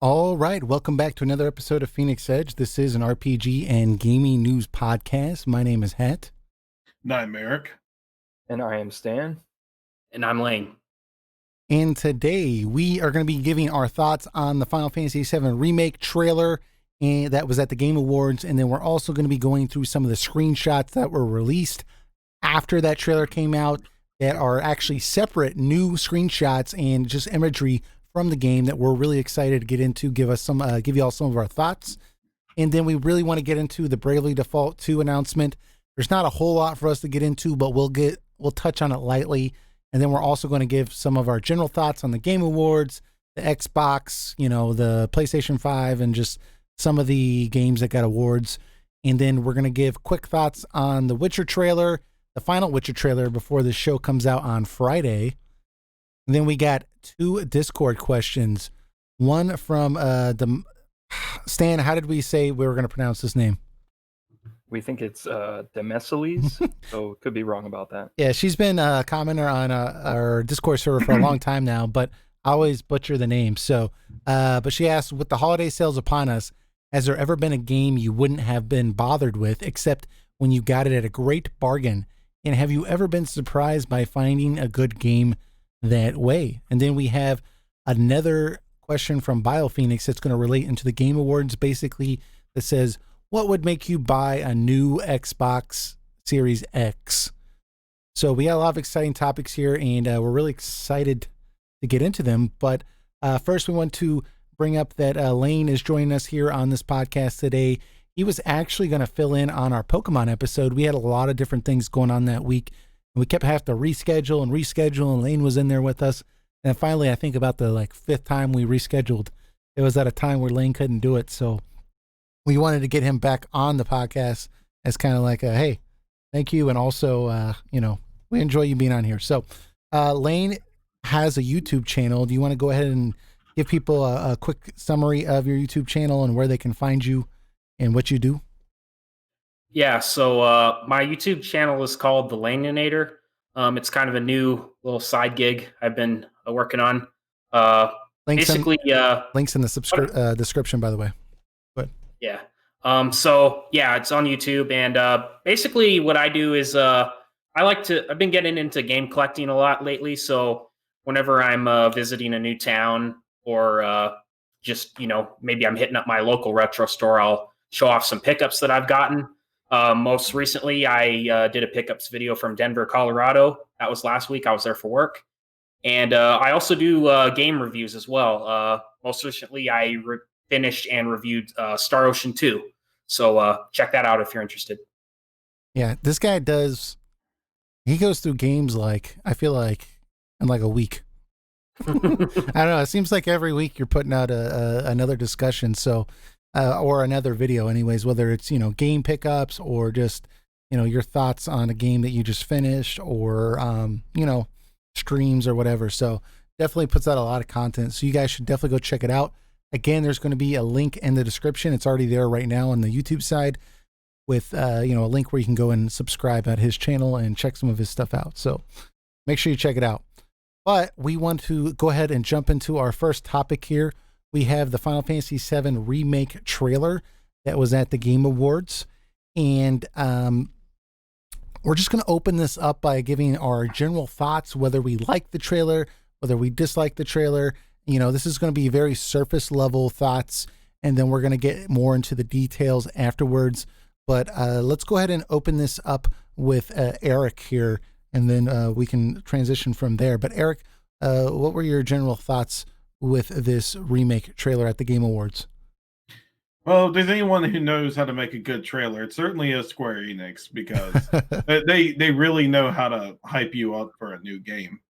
All right, welcome back to another episode of Phoenix Edge. This is an RPG and gaming news podcast. My name is Het. And I'm Eric. And I am Stan. And I'm Lane. And today we are going to be giving our thoughts on the Final Fantasy VII Remake trailer and that was at the Game Awards. And then we're also going to be going through some of the screenshots that were released after that trailer came out that are actually separate new screenshots and just imagery from the game that we're really excited to get into, give you all some of our thoughts. And then we really want to get into the Bravely Default 2 announcement. There's not a whole lot for us to get into, but we'll touch on it lightly. And then we're also going to give some of our general thoughts on the Game Awards, the Xbox, the PlayStation 5, and just some of the games that got awards. And then we're going to give quick thoughts on the Witcher trailer, the final Witcher trailer before the show comes out on Friday. And then we got 2 Discord questions. One from Stan. How did we say we were going to pronounce this name? We think it's Demesiles, so could be wrong about that. Yeah, she's been a commenter on our Discord server for a long time now, but I always butcher the name. So, but she asked, with the holiday sales upon us, has there ever been a game you wouldn't have been bothered with except when you got it at a great bargain? And have you ever been surprised by finding a good game that way? And then we have another question from BioPhoenix that's going to relate into the Game Awards, basically, that says, what would make you buy a new Xbox Series X? So we got a lot of exciting topics here, and we're really excited to get into them. But first, we want to bring up that Lane is joining us here on this podcast today. He was actually going to fill in on our Pokemon episode. We had a lot of different things going on that week. We kept having to reschedule, and Lane was in there with us. And finally, I think about the 5th time we rescheduled, it was at a time where Lane couldn't do it. So we wanted to get him back on the podcast as kind of like hey, thank you. And also, we enjoy you being on here. So Lane has a YouTube channel. Do you want to go ahead and give people a quick summary of your YouTube channel and where they can find you and what you do? Yeah, so my YouTube channel is called The Laninator. It's kind of a new little side gig I've been working on. Links in the description, by the way. But yeah, so yeah, it's on YouTube, and basically what I do is I've been getting into game collecting a lot lately. So whenever I'm visiting a new town or just maybe I'm hitting up my local retro store, I'll show off some pickups that I've gotten. Most recently, I did a pickups video from Denver, Colorado. That was last week. I was there for work. And I also do game reviews as well. Most recently, I finished and reviewed Star Ocean 2. So check that out if you're interested. Yeah, this guy he goes through games I feel like in a week. I don't know. It seems like every week you're putting out another discussion. So or another video anyways, whether it's, game pickups or just, your thoughts on a game that you just finished or, streams or whatever. So definitely puts out a lot of content. So you guys should definitely go check it out. Again, there's going to be a link in the description. It's already there right now on the YouTube side with, a link where you can go and subscribe at his channel and check some of his stuff out. So make sure you check it out. But we want to go ahead and jump into our first topic here. We have the Final Fantasy VII Remake trailer that was at the Game Awards. And we're just going to open this up by giving our general thoughts, whether we like the trailer, whether we dislike the trailer. This is going to be very surface level thoughts, and then we're going to get more into the details afterwards. But let's go ahead and open this up with Eric here, and then we can transition from there. But Eric, what were your general thoughts with this remake trailer at the Game Awards? Well, if there's anyone who knows how to make a good trailer, it certainly is Square Enix, because they really know how to hype you up for a new game.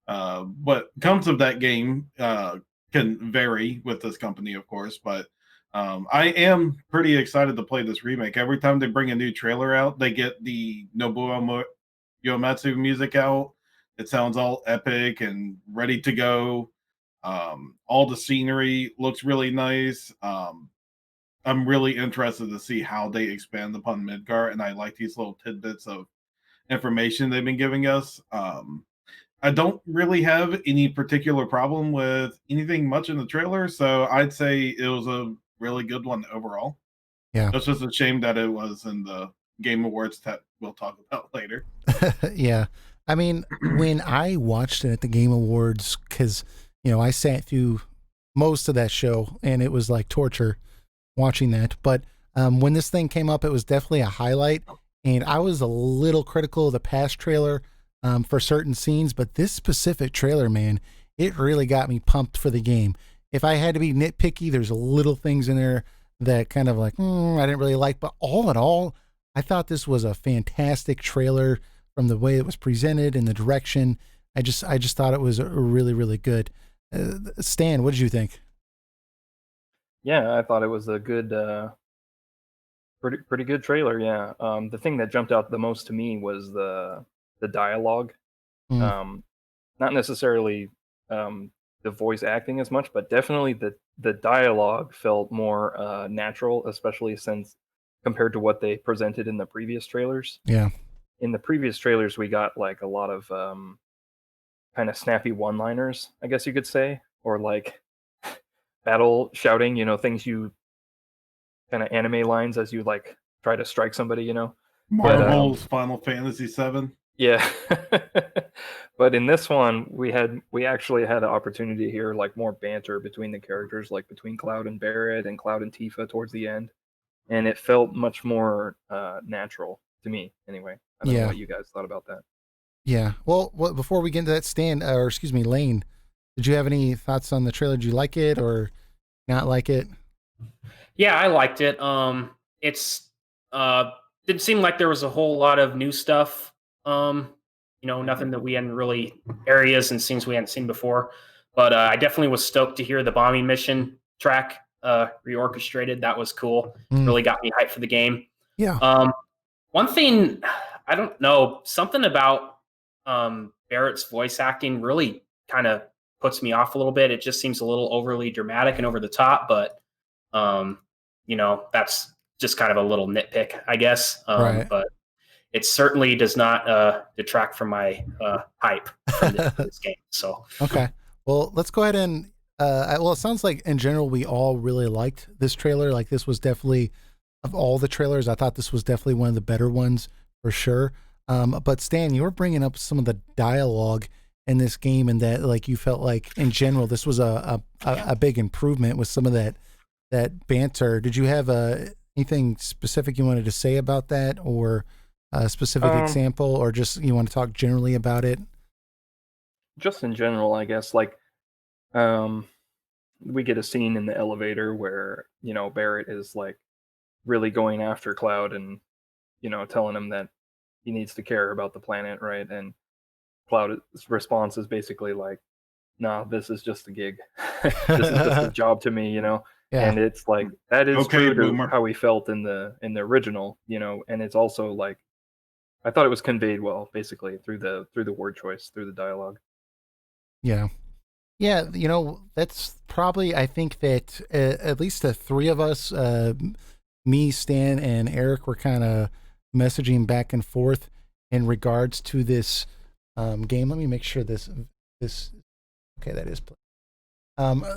What comes of that game can vary with this company, of course, but I am pretty excited to play this remake. Every time they bring a new trailer out, they get the Nobuo Uematsu music out. It sounds all epic and ready to go. All the scenery looks really nice. I'm really interested to see how they expand upon Midgar, and I like these little tidbits of information they've been giving us. I don't really have any particular problem with anything much in the trailer, so I'd say it was a really good one overall. Yeah. It's just a shame that it was in the Game Awards that we'll talk about later. Yeah. I mean, when I watched it at the Game Awards, because, I sat through most of that show and it was like torture watching that. But when this thing came up, it was definitely a highlight. And I was a little critical of the past trailer for certain scenes, but this specific trailer, man, it really got me pumped for the game. If I had to be nitpicky, there's little things in there that kind of like, I didn't really like. But all in all, I thought this was a fantastic trailer from the way it was presented and the direction. I just thought it was really, really good. Stan, what did you think? Yeah, I thought it was a good, pretty good trailer. Yeah. The thing that jumped out the most to me was the dialogue. Mm. Not necessarily the voice acting as much, but definitely the dialogue felt more natural, especially since compared to what they presented in the previous trailers. Yeah. In the previous trailers, we got like a lot of kind of snappy one-liners, I guess you could say, or like battle shouting, things you kind of anime lines as you like try to strike somebody, Marvel's Final Fantasy VII. Yeah. But in this one, we actually had an opportunity to hear like more banter between the characters, like between Cloud and Barrett and Cloud and Tifa towards the end. And it felt much more natural to me anyway. I don't know what you guys thought about that. Yeah. Well, before we get into that, Stan, or excuse me, Lane, did you have any thoughts on the trailer? Did you like it or not like it? Yeah, I liked it. It's didn't seem like there was a whole lot of new stuff. Nothing that we hadn't really areas and scenes we hadn't seen before. But I definitely was stoked to hear the bombing mission track reorchestrated. That was cool. Really got me hyped for the game. Yeah. One thing, I don't know, something about Barrett's voice acting really kind of puts me off a little bit. It just seems a little overly dramatic and over the top, but that's just kind of a little nitpick, I guess. Right. But it certainly does not detract from my hype from this game. So okay, well, let's go ahead and it sounds like in general we all really liked this trailer. Like this was definitely, of all the trailers, I thought this was definitely one of the better ones for sure. But Stan, you were bringing up some of the dialogue in this game, and that like you felt like in general this was a big improvement with some of that banter. Did you have anything specific you wanted to say about that, or a specific example, or just you want to talk generally about it? Just in general, I guess. Like, we get a scene in the elevator where Barrett is like really going after Cloud and telling him that he needs to care about the planet, right? And Cloud's response is basically like, "Nah, this is just a gig. This is just a job to me," Yeah. And it's like that is true to how we felt in the original, and it's also like I thought it was conveyed well, basically through the word choice, through the dialogue. Yeah. That's probably, I think that at least the three of us, me, Stan, and Eric, were kind of messaging back and forth in regards to this game. Let me make sure this. Okay, that is.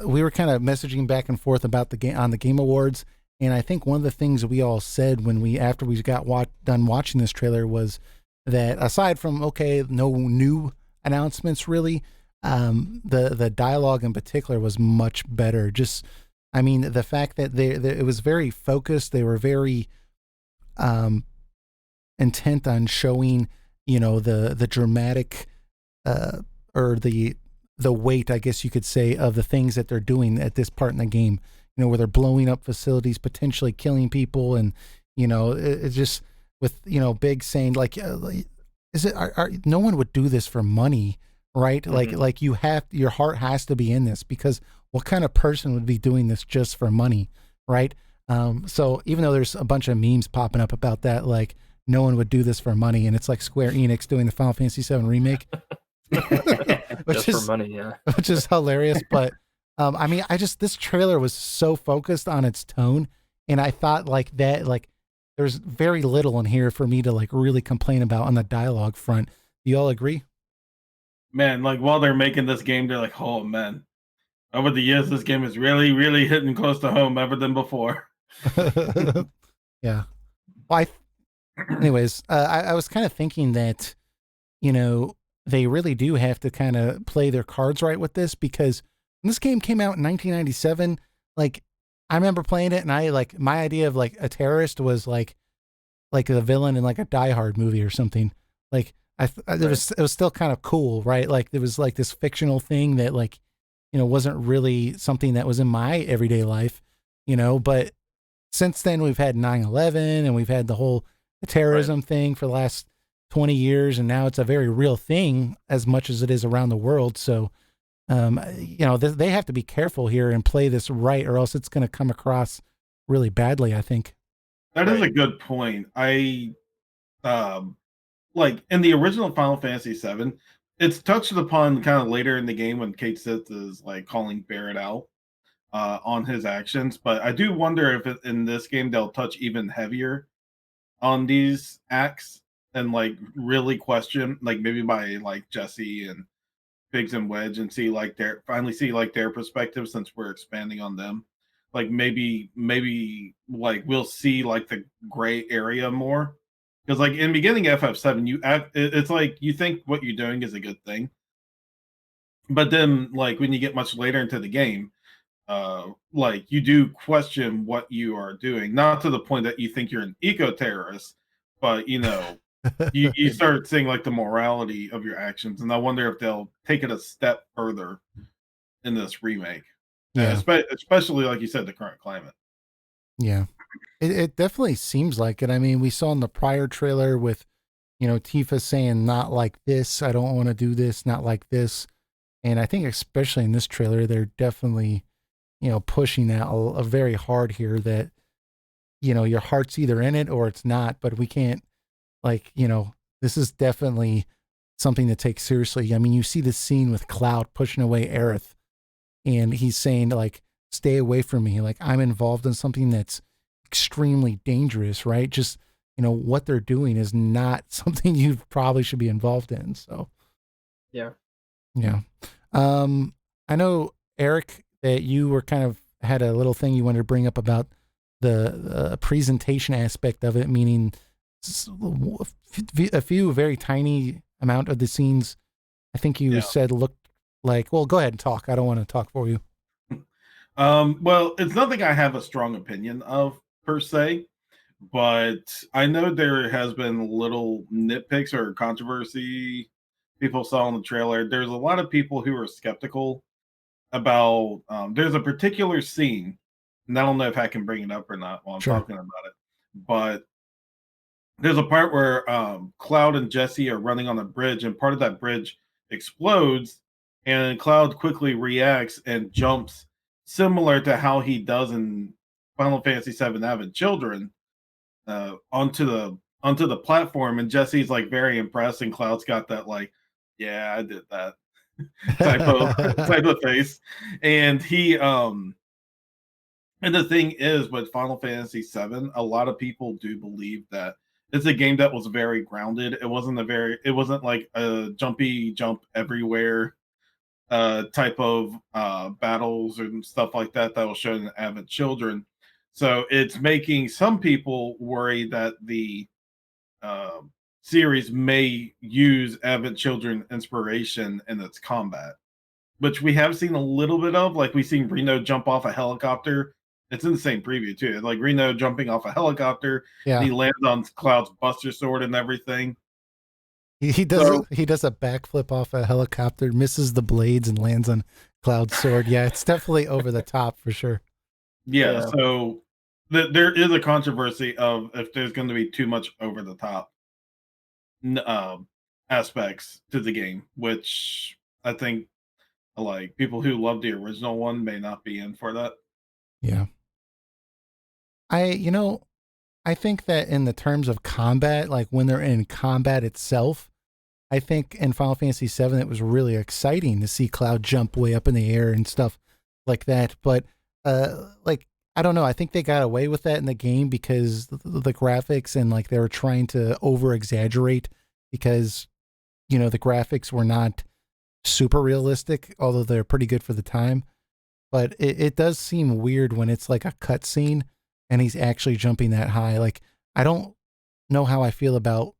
We were kind of messaging back and forth about the game on the Game Awards, and I think one of the things we all said after we got done watching this trailer was that aside from no new announcements really, the dialogue in particular was much better. Just, I mean, the fact that it was very focused. They were very intent on showing, the dramatic or the weight, I guess you could say, of the things that they're doing at this part in the game. Where they're blowing up facilities, potentially killing people, and it's just with Big saying like, is it? No one would do this for money, right? Mm-hmm. Like your heart has to be in this, because what kind of person would be doing this just for money, right? So even though there's a bunch of memes popping up about that, like no one would do this for money, and it's like Square Enix doing the Final Fantasy VII Remake. Just for money, yeah. Which is hilarious. But I mean, this trailer was so focused on its tone and I thought like that, like there's very little in here for me to like really complain about on the dialogue front. Do you all agree? Man, like while they're making this game, they're like, oh man, over the years, this game is really, really hitting close to home ever than before. Yeah. Well, anyways, I was kind of thinking that, you know, they really do have to kind of play their cards right with this, because when this game came out in 1997, like I remember playing it, and I like my idea of like a terrorist was like a villain in like a Die Hard movie or something. Like it was still kind of cool, right? Like there was like this fictional thing that like, you know, wasn't really something that was in my everyday life, you know, but since then we've had 9/11 and we've had the whole terrorism thing for the last 20 years, and now it's a very real thing as much as it is around the world. So you know, they have to be careful here and play this right, or else it's going to come across really badly, I think. That is a good point. Um, like in the original Final Fantasy VII, it's touched upon kind of later in the game when Kate Sith is like calling Barrett out on his actions. But I do wonder if in this game they'll touch even heavier on these acts and like really question, like maybe by like Jesse and Biggs and Wedge, and see like their perspective, since we're expanding on them. Like maybe like we'll see like the gray area more, because like in beginning FF7, it's like you think what you're doing is a good thing, but then like when you get much later into the game, like you do question what you are doing, not to the point that you think you're an eco-terrorist, but you know, you start seeing like the morality of your actions, and I wonder if they'll take it a step further in this remake. Yeah. Especially like you said, the current climate. Yeah. It definitely seems like it. I mean, we saw in the prior trailer with, you know, Tifa saying, not like this, I don't want to do this, not like this. And I think especially in this trailer, they're definitely, you know, pushing that a very hard here, that, you know, your heart's either in it or it's not, but we can't, like, you know, this is definitely something to take seriously. I mean, you see this scene with Cloud pushing away Aerith, and he's saying like, stay away from me. Like I'm involved in something that's extremely dangerous, right? Just, you know, what they're doing is not something you probably should be involved in. So, Yeah. yeah. I know, Eric, that you were kind of had a little thing you wanted to bring up about the presentation aspect of it, meaning a few very tiny amount of the scenes, I think you said looked like, well, go ahead and talk. I don't want to talk for you. Well, it's nothing I have a strong opinion of per se, but I know there has been little nitpicks or controversy people saw in the trailer. There's a lot of people who are skeptical about there's a particular scene, and I don't know if I can bring it up or not while I'm talking about it, but there's a part where Cloud and Jesse are running on a bridge, and part of that bridge explodes, and Cloud quickly reacts and jumps, similar to how he does in Final Fantasy VII Advent Children, onto the platform, and Jesse's like very impressed, and Cloud's got that like, yeah, I did that type of face, and he and the thing is, with Final Fantasy VII, a lot of people do believe that it's a game that was very grounded. It wasn't like a jumpy jump everywhere type of battles and stuff like that was shown in Advent Children. So it's making some people worry that the series may use Advent Children inspiration in its combat, which we have seen a little bit of. Like we've seen Reno jump off a helicopter. It's in the same preview too. Like Reno jumping off a helicopter, and he lands on Cloud's Buster Sword and everything. He does a backflip off a helicopter, misses the blades, and lands on Cloud's sword. Yeah, it's definitely over the top for sure. Yeah. So there is a controversy of if there's going to be too much over the top aspects to the game, which I think like people who love the original one may not be in for that. Yeah. I think that in the terms of combat, like when they're in combat itself, I think in Final Fantasy VII, it was really exciting to see Cloud jump way up in the air and stuff like that. But like I don't know. I think they got away with that in the game because the graphics and like they were trying to over exaggerate because, you know, the graphics were not super realistic, although they're pretty good for the time. But it does seem weird when it's like a cutscene and he's actually jumping that high. Like, I don't know how I feel about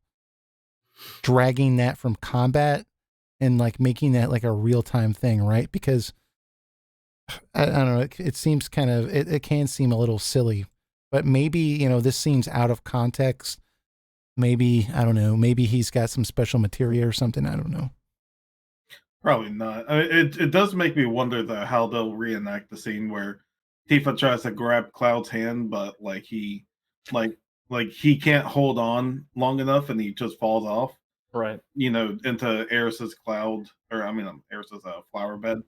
dragging that from combat and like making that like a real time thing, right? Because I don't know, it seems kind of, it can seem a little silly, but maybe, you know, this seems out of context. Maybe, I don't know, maybe he's got some special material or something. I don't know. Probably not. I mean, it does make me wonder though how they'll reenact the scene where Tifa tries to grab Cloud's hand, but like like he can't hold on long enough and he just falls off. Right. You know, into Eris's cloud, or I mean, Eris's flower bed.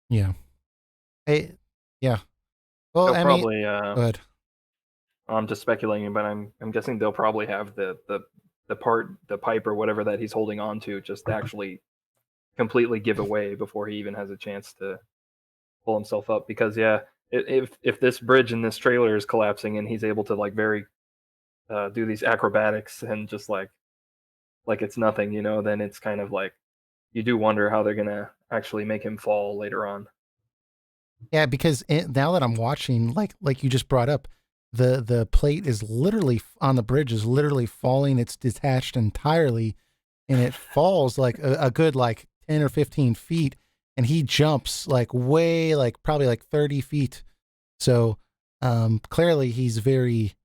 Yeah. Hey, yeah. Well, They'll I probably mean, go ahead. I'm just speculating, but I'm guessing they'll probably have the pipe or whatever that he's holding on to just actually completely give away before he even has a chance to pull himself up. Because yeah, if this bridge in this trailer is collapsing and he's able to like do these acrobatics and just like it's nothing, you know, then it's kind of like you do wonder how they're gonna actually make him fall later on. Yeah, because now that I'm watching, like you just brought up, the plate is literally on the bridge is literally falling. It's detached entirely, and it falls like a good like 10 or 15 feet, and he jumps like way like probably like 30 feet. So clearly he's very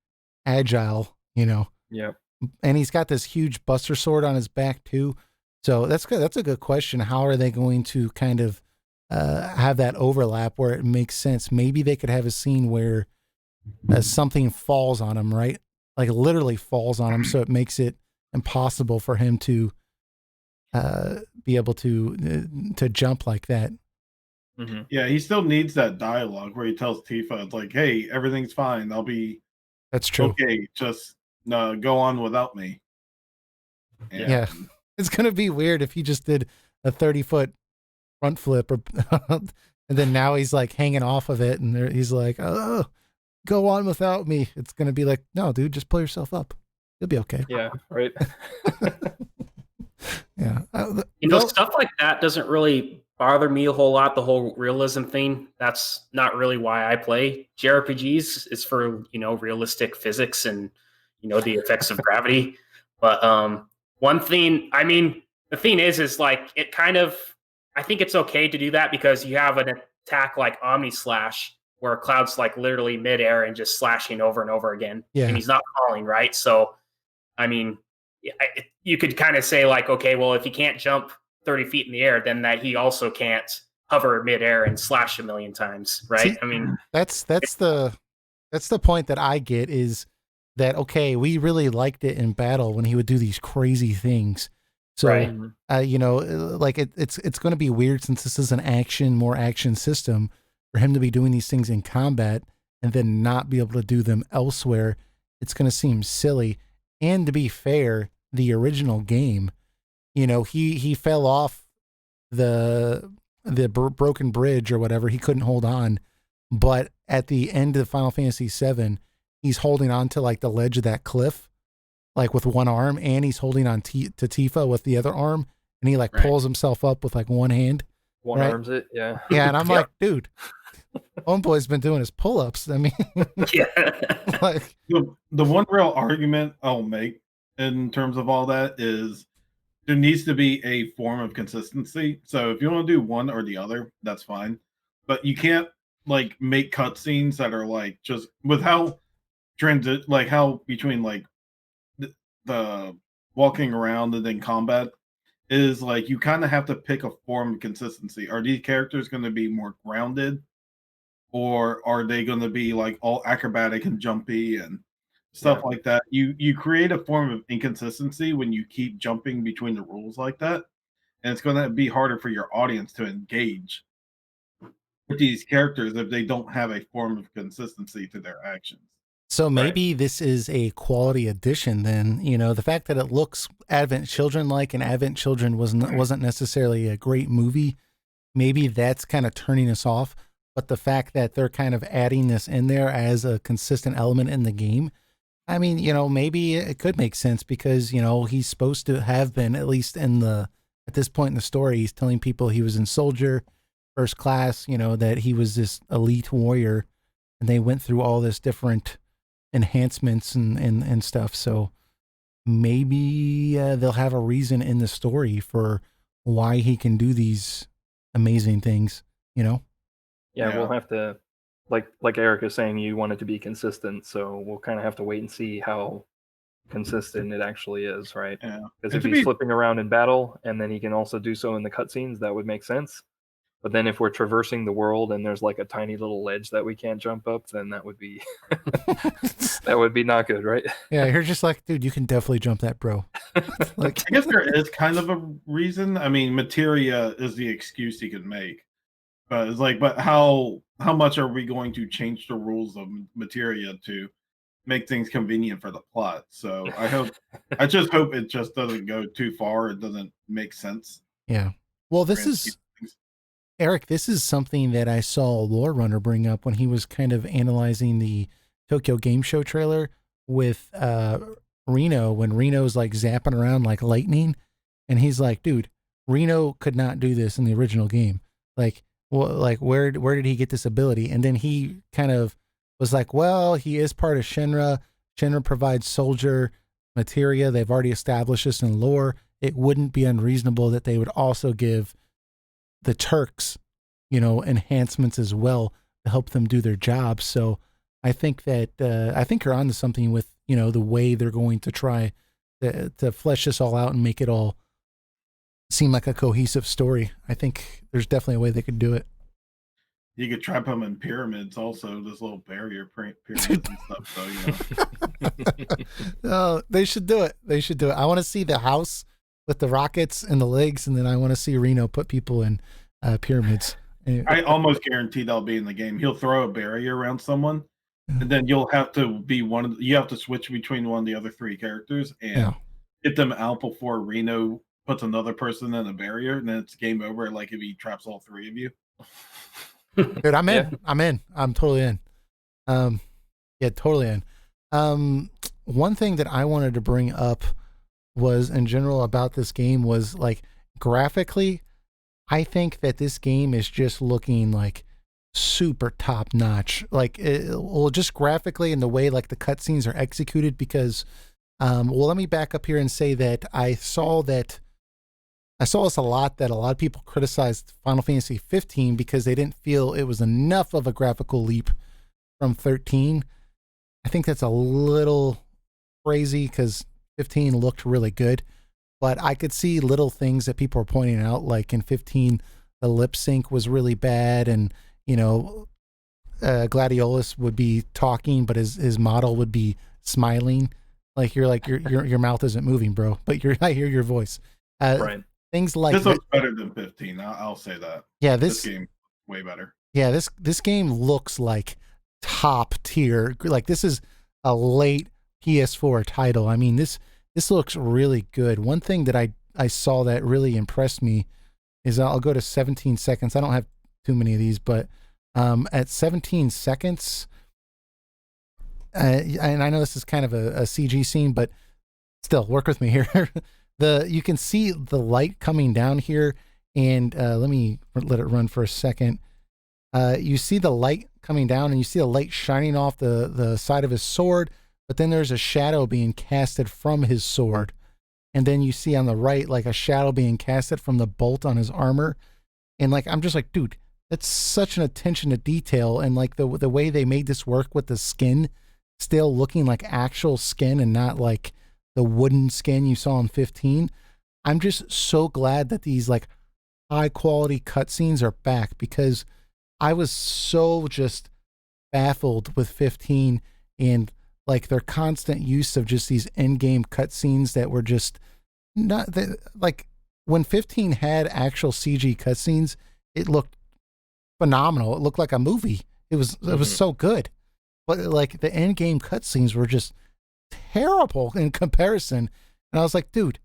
agile, you know. Yeah. And he's got this huge Buster Sword on his back too. So that's good. That's a good question. How are they going to kind of have that overlap where it makes sense? Maybe they could have a scene where something falls on him, right? Like literally falls on him, so it makes it impossible for him to be able to jump like that. Mm-hmm. Yeah, he still needs that dialogue where he tells Tifa, it's like, "Hey, everything's fine. I'll be That's true. okay. Just go on without me." And Yeah, it's gonna be weird if he just did a 30-foot front flip, or and then now he's like hanging off of it, and he's like, "Oh, go on without me." It's gonna be like, "No, dude, just pull yourself up. You'll be okay." Yeah. Right. Yeah. You know, stuff like that doesn't really bother me a whole lot. The whole realism thing, that's not really why I play JRPGs. It's for, you know, realistic physics and, you know, the effects of gravity. But one thing, I mean, the thing is like it kind of, I think it's okay to do that because you have an attack like Omni Slash where Cloud's like literally midair and just slashing over and over again. Yeah. And he's not falling, right? So, I mean, you could kind of say like, okay, well, if he can't jump 30 feet in the air, then that he also can't hover midair and slash a million times, right? See, I mean, that's the point that I get is that, okay, we really liked it in battle when he would do these crazy things. So, right. You know, like it's going to be weird since this is an more action system for him to be doing these things in combat and then not be able to do them elsewhere. It's going to seem silly. And to be fair, the original game, you know, he fell off the broken bridge or whatever. He couldn't hold on. But at the end of Final Fantasy VII, he's holding on to like the ledge of that cliff, like with one arm, and he's holding on to Tifa with the other arm, and he like pulls himself up with like one hand. One arms it, yeah. Yeah, and I'm like, dude, Homeboy's been doing his pull-ups. I mean, yeah. Like the one real argument I'll make in terms of all that is there needs to be a form of consistency. So if you want to do one or the other, that's fine. But you can't like make cutscenes that are like just with how like how between like the walking around and then combat is like you kind of have to pick a form of consistency. Are these characters going to be more grounded, or are they going to be like all acrobatic and jumpy and stuff like that? You create a form of inconsistency when you keep jumping between the rules like that, and it's going to be harder for your audience to engage with these characters if they don't have a form of consistency to their actions. So maybe this is a quality addition then. You know, the fact that it looks Advent Children-like, and Advent Children wasn't necessarily a great movie, maybe that's kind of turning us off. but the fact that they're kind of adding this in there as a consistent element in the game, I mean, maybe it could make sense because, he's supposed to have been, at least at this point in the story, he's telling people he was in soldier, first class, that he was this elite warrior, and they went through all this different enhancements and stuff. So maybe they'll have a reason in the story for why he can do these amazing things, Yeah, we'll have to, like Eric is saying, you want it to be consistent, so we'll kind of have to wait and see how consistent it actually is, right? Yeah. Because if he's flipping around in battle and then he can also do so in the cutscenes, that would make sense. But then if we're traversing the world and there's like a tiny little ledge that we can't jump up, then that would be that would be not good, right? Yeah, you're just like, dude, you can definitely jump that, bro. Like, I guess there is kind of a reason. I mean, materia is the excuse he could make, but it's like, but how much are we going to change the rules of materia to make things convenient for the plot? So I just hope it just doesn't go too far. It doesn't make sense. Yeah. Well, Eric, this is something that I saw Lore Runner bring up when he was kind of analyzing the Tokyo Game Show trailer with Reno, when Reno's like zapping around like lightning, and he's like, dude, Reno could not do this in the original game. Like, well, like where did he get this ability? And then he kind of was like, well, he is part of Shinra. Shinra provides soldier materia. They've already established this in lore. It wouldn't be unreasonable that they would also give the Turks, enhancements as well to help them do their job. So I think that you're onto something with, the way they're going to try to flesh this all out and make it all seem like a cohesive story. I think there's definitely a way they could do it. You could trap them in pyramids also, this little barrier pyramids and stuff. So, they should do it. I want to see the house with the rockets and the legs, and then I want to see Reno put people in pyramids. I almost guarantee they'll be in the game. He'll throw a barrier around someone, and then you'll have to be you have to switch between one of the other three characters and get them out before Reno puts another person in a barrier, and then it's game over. Like if he traps all three of you. Dude, I'm in. I'm totally in. Totally in. One thing that I wanted to bring up was in general about this game was like graphically, I think that this game is just looking like super top notch. Like, just graphically and the way like the cutscenes are executed. Because, let me back up here and say that I saw this a lot, that a lot of people criticized Final Fantasy 15 because they didn't feel it was enough of a graphical leap from 13. I think that's a little crazy because 15 looked really good, but I could see little things that people were pointing out, like in 15 the lip sync was really bad, and Gladiolus would be talking but his model would be smiling, like your mouth isn't moving, bro, but I hear your voice. Right. Things like this looks better than 15. I'll say that. Yeah, this game way better. Yeah, this game looks like top tier. Like this is a late PS4 title. I mean, this looks really good. One thing that I saw that really impressed me is, I'll go to 17 seconds. I don't have too many of these, but at 17 seconds, and I know this is kind of a CG scene, but still, work with me here. You can see the light coming down here, and let me let it run for a second. You see the light coming down, and you see the light shining off the side of his sword, but then there's a shadow being casted from his sword. And then you see on the right, like a shadow being casted from the bolt on his armor. And like, I'm just like, dude, that's such an attention to detail. And like the way they made this work with the skin still looking like actual skin and not like the wooden skin you saw in 15. I'm just so glad that these like high quality cutscenes are back, because I was so just baffled with 15 and like their constant use of just these in-game cutscenes that were just not like, when 15 had actual CG cutscenes, it looked phenomenal. It looked like a movie. It was so good. But like the in-game cutscenes were just terrible in comparison. And I was like, dude,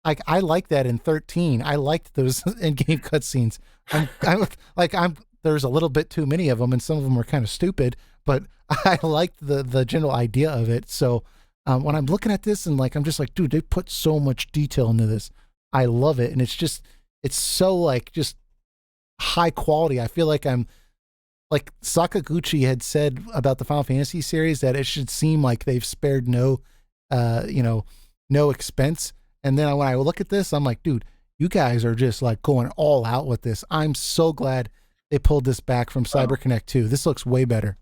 I like that in 13. I liked those in-game cutscenes. I'm there's a little bit too many of them, and some of them were kind of stupid. But I liked the general idea of it. So when I'm looking at this and like I'm just like, dude, they put so much detail into this. I love it, and it's so like just high quality. I feel like I'm like Sakaguchi had said about the Final Fantasy series that it should seem like they've spared no expense. And then when I look at this, I'm like, dude, you guys are just like going all out with this. I'm so glad they pulled this back from CyberConnect 2. This looks way better.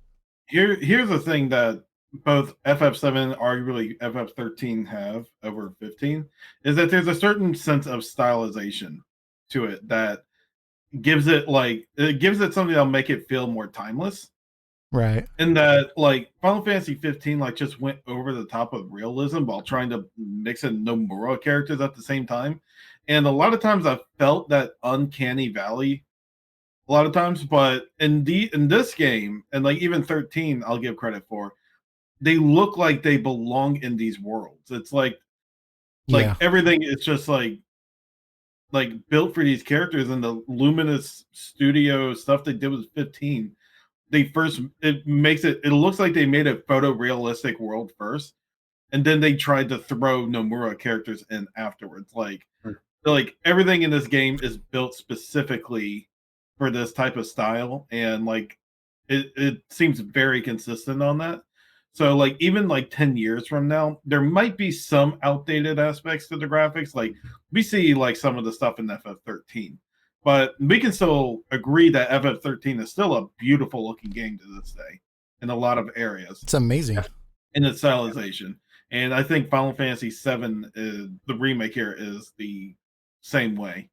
Here's the thing that both FF7, arguably FF13 have over 15, is that there's a certain sense of stylization to it that gives it something that'll make it feel more timeless. Right. And that like Final Fantasy 15 like just went over the top of realism while trying to mix in Nomura characters at the same time. And a lot of times I felt that uncanny valley a lot of times, but in this game, and like even 13, I'll give credit for, they look like they belong in these worlds. It's like everything is just like built for these characters, and the Luminous Studio stuff they did with 15. It looks like they made a photorealistic world first, and then they tried to throw Nomura characters in afterwards. Like everything in this game is built specifically for this type of style, and like it seems very consistent on that. So like even like 10 years from now, there might be some outdated aspects to the graphics. Like we see like some of the stuff in FF13, but we can still agree that FF13 is still a beautiful looking game to this day in a lot of areas. It's amazing in its stylization. And I think Final Fantasy VII, the remake here, is the same way.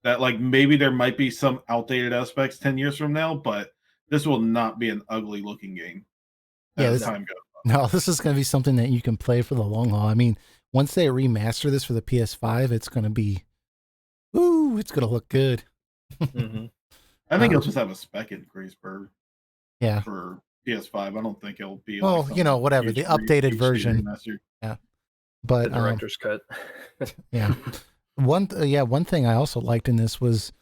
That like maybe there might be some outdated aspects 10 years from now, but this will not be an ugly looking game as time goes on. No, this is going to be something that you can play for the long haul. I mean, once they remaster this for the PS5, it's going to be, it's going to look good. Mm-hmm. I think it'll just have a spec increase for PS5. I don't think it'll be whatever, the updated version. Yeah. But the director's cut. Yeah. One thing I also liked in this was,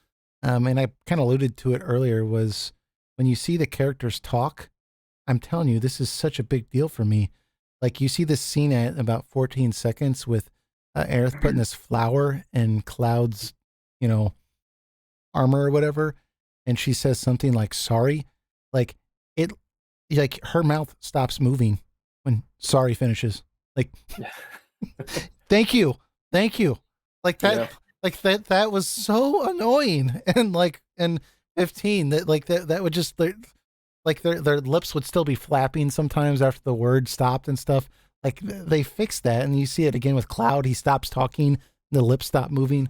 and I kind of alluded to it earlier, was when you see the characters talk. I'm telling you, this is such a big deal for me. Like you see this scene at about 14 seconds with Aerith putting this flower in Cloud's, armor or whatever, and she says something like "sorry," like her mouth stops moving when "sorry" finishes. Like, thank you. Like that, that was so annoying. And like in 15, that would just like their lips would still be flapping sometimes after the word stopped and stuff. Like they fixed that, and you see it again with Cloud. He stops talking, the lips stop moving.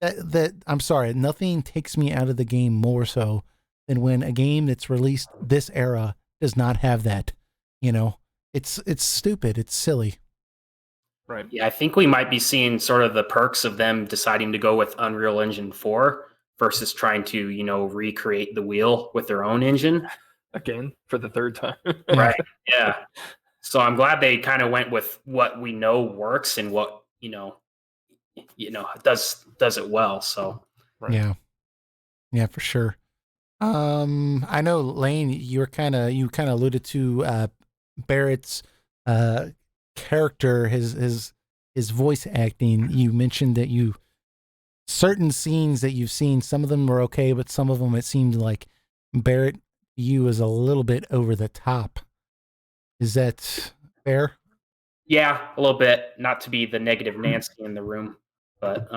That I'm sorry, nothing takes me out of the game more so than when a game that's released this era does not have that. It's stupid. It's silly. Right. Yeah, I think we might be seeing sort of the perks of them deciding to go with Unreal Engine 4 versus trying to, recreate the wheel with their own engine. Again, for the third time. Right. Yeah. So I'm glad they kind of went with what we know works and what, does it well. So right. Yeah, for sure. I know Lane, you kind of alluded to Barrett's character, his voice acting. You mentioned that certain scenes that you've seen, some of them were okay, but some of them it seemed like Barrett was a little bit over the top. Is that fair? Yeah, a little bit. Not to be the negative Nancy in the room, but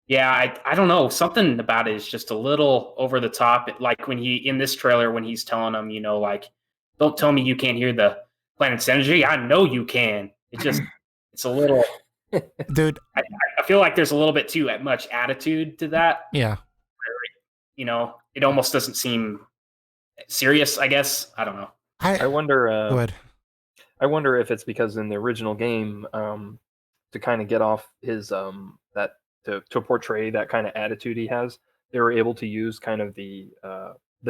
yeah, I don't know. Something about it is just a little over the top. Like when in this trailer, when he's telling them, like, don't tell me you can't hear the planet's energy. I know you can. It's a little, dude. I feel like there's a little bit too much attitude to that. Yeah. It almost doesn't seem serious, I guess. I don't know. I wonder. Go ahead. I wonder if it's because in the original game, to kind of get off his that to portray that kind of attitude he has, they were able to use kind of the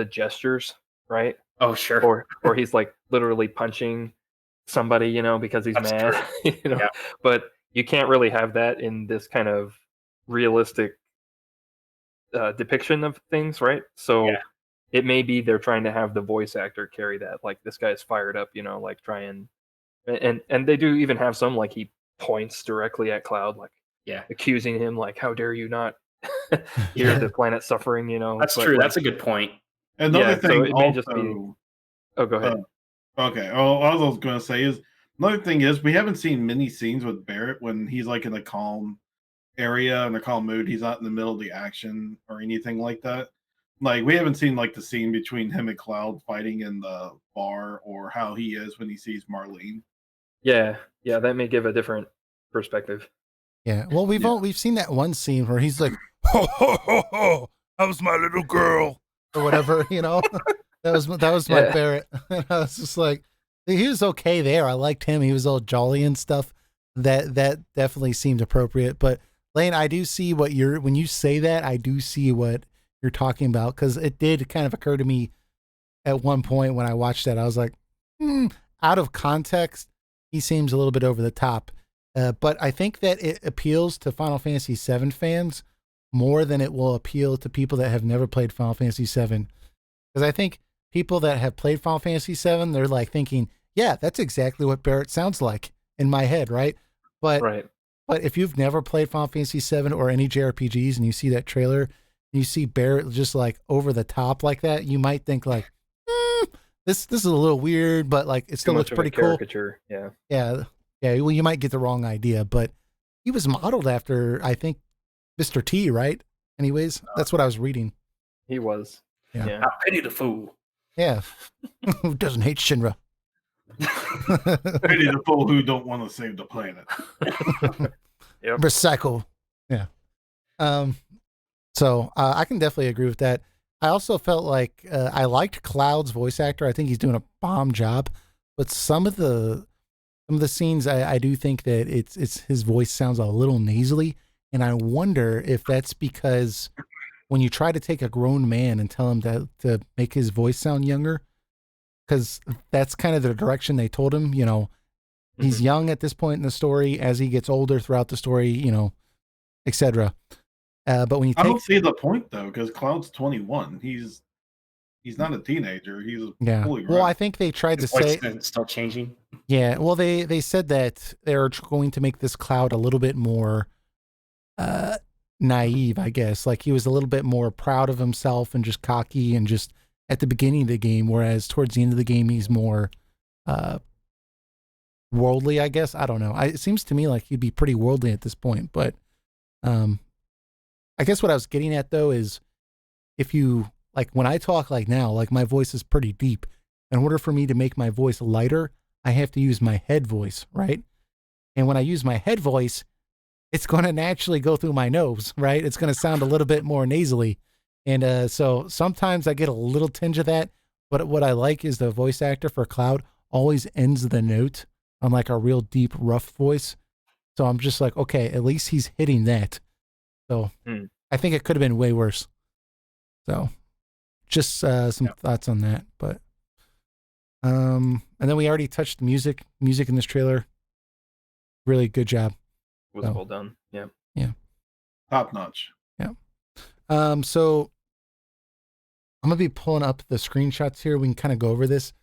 gestures, right? Oh, sure. Or he's like literally punching somebody, because he's That's mad. Yeah. But you can't really have that in this kind of realistic depiction of things, right? So it may be they're trying to have the voice actor carry that. Like this guy's fired up, like try and they do even have some like he points directly at Cloud, like Yeah, accusing him, like how dare you not hear the planet suffering, that's but, true. like, That's a good point. Another so thing it may also. just be. Oh, go ahead. Okay. All I was going to say is another thing is we haven't seen many scenes with Barrett when he's like in a calm area in a calm mood. He's not in the middle of the action or anything like that. Like we haven't seen like the scene between him and Cloud fighting in the bar or how he is when he sees Marlene. Yeah, that may give a different perspective. Yeah. Well, we've seen that one scene where he's like, "Ho ho ho ho, how's my little girl?" or whatever. That was my Barrett. And I was just like, he was okay there. I liked him. He was all jolly and stuff. That definitely seemed appropriate. But Lane, I do see when you say that, I do see what you're talking about, because it did kind of occur to me at one point when I watched that. I was like, out of context, he seems a little bit over the top. But I think that it appeals to Final Fantasy VII fans more than it will appeal to people that have never played Final Fantasy VII. Because I think people that have played Final Fantasy VII, they're like thinking, yeah, that's exactly what Barrett sounds like in my head, right? But if you've never played Final Fantasy VII or any JRPGs and you see that trailer and you see Barrett just like over the top like that, you might think like, this is a little weird, but like it still looks pretty cool. Yeah. Well, you might get the wrong idea, but he was modeled after, I think, Mr. T, right? Anyways, that's what I was reading. He was. Yeah. I pity the fool. Yeah. Who doesn't hate Shinra? Pity the fool who don't want to save the planet. Yep. Recycle. Yeah. So I can definitely agree with that. I also felt like I liked Cloud's voice actor. I think he's doing a bomb job, but some of the scenes I do think that it's his voice sounds a little nasally, and I wonder if that's because when you try to take a grown man and tell him to make his voice sound younger, because that's kind of the direction they told him, he's young at this point in the story. As he gets older throughout the story, etc. But when you I don't see the point though, because Cloud's 21. He's not a teenager. He's fully grown. Well, I think they tried to say still changing. Yeah, well, they said that they're going to make this Cloud a little bit more naive, I guess. Like he was a little bit more proud of himself and just cocky and just at the beginning of the game, whereas towards the end of the game he's more worldly, I guess. I don't know. It seems to me like he'd be pretty worldly at this point, but I guess what I was getting at though is if you like when I talk like now, like my voice is pretty deep. In order for me to make my voice lighter, I have to use my head voice, right? And when I use my head voice, it's going to naturally go through my nose, right? It's going to sound a little bit more nasally. And so sometimes I get a little tinge of that, but what I like is the voice actor for Cloud always ends the note on like a real deep, rough voice. So I'm just like, okay, at least he's hitting that. So I think it could have been way worse. So just some thoughts on that. But and then we already touched music in this trailer. Really good job. Was well done. Yeah. Top notch. Yeah. So I'm gonna be pulling up the screenshots here. We can kind of go over this.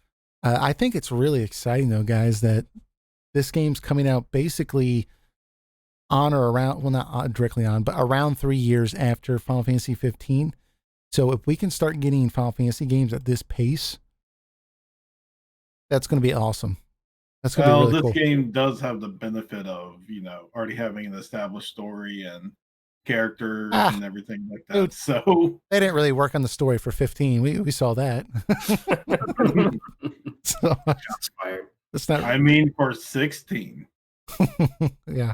I think it's really exciting though, guys, that this game's coming out basically on or around, well, not directly on, but around 3 years after Final Fantasy 15. So if we can start getting Final Fantasy games at this pace, that's going to be awesome. That's going to be really cool. This game does have the benefit of, already having an established story and characters and everything like that. Dude, so they didn't really work on the story for 15. We saw that. So it's not. I mean, for 16. Yeah.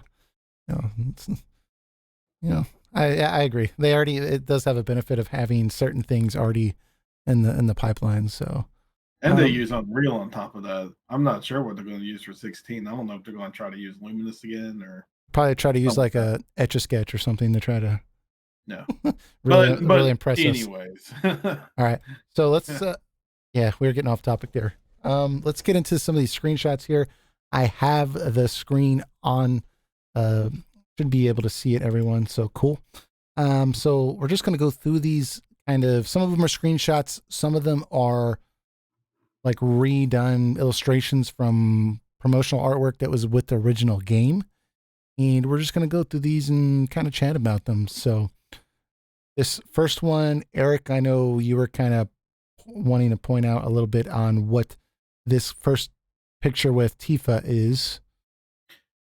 I agree. It does have a benefit of having certain things already in the pipeline. So. And they use Unreal on top of that. I'm not sure what they're going to use for 16. I don't know if they're going to try to use Luminous again or probably try to use like a Etch-a-Sketch or something to try to really impress anyways. All right. So let's we're getting off topic there. Let's get into some of these screenshots here. I have the screen on should be able to see it, everyone. So cool. So we're just going to go through these kind of, some of them are screenshots, some of them are like redone illustrations from promotional artwork that was with the original game. And we're just going to go through these and kind of chat about them. So this first one, Eric, I know you were kind of wanting to point out a little bit on what this first picture with Tifa is.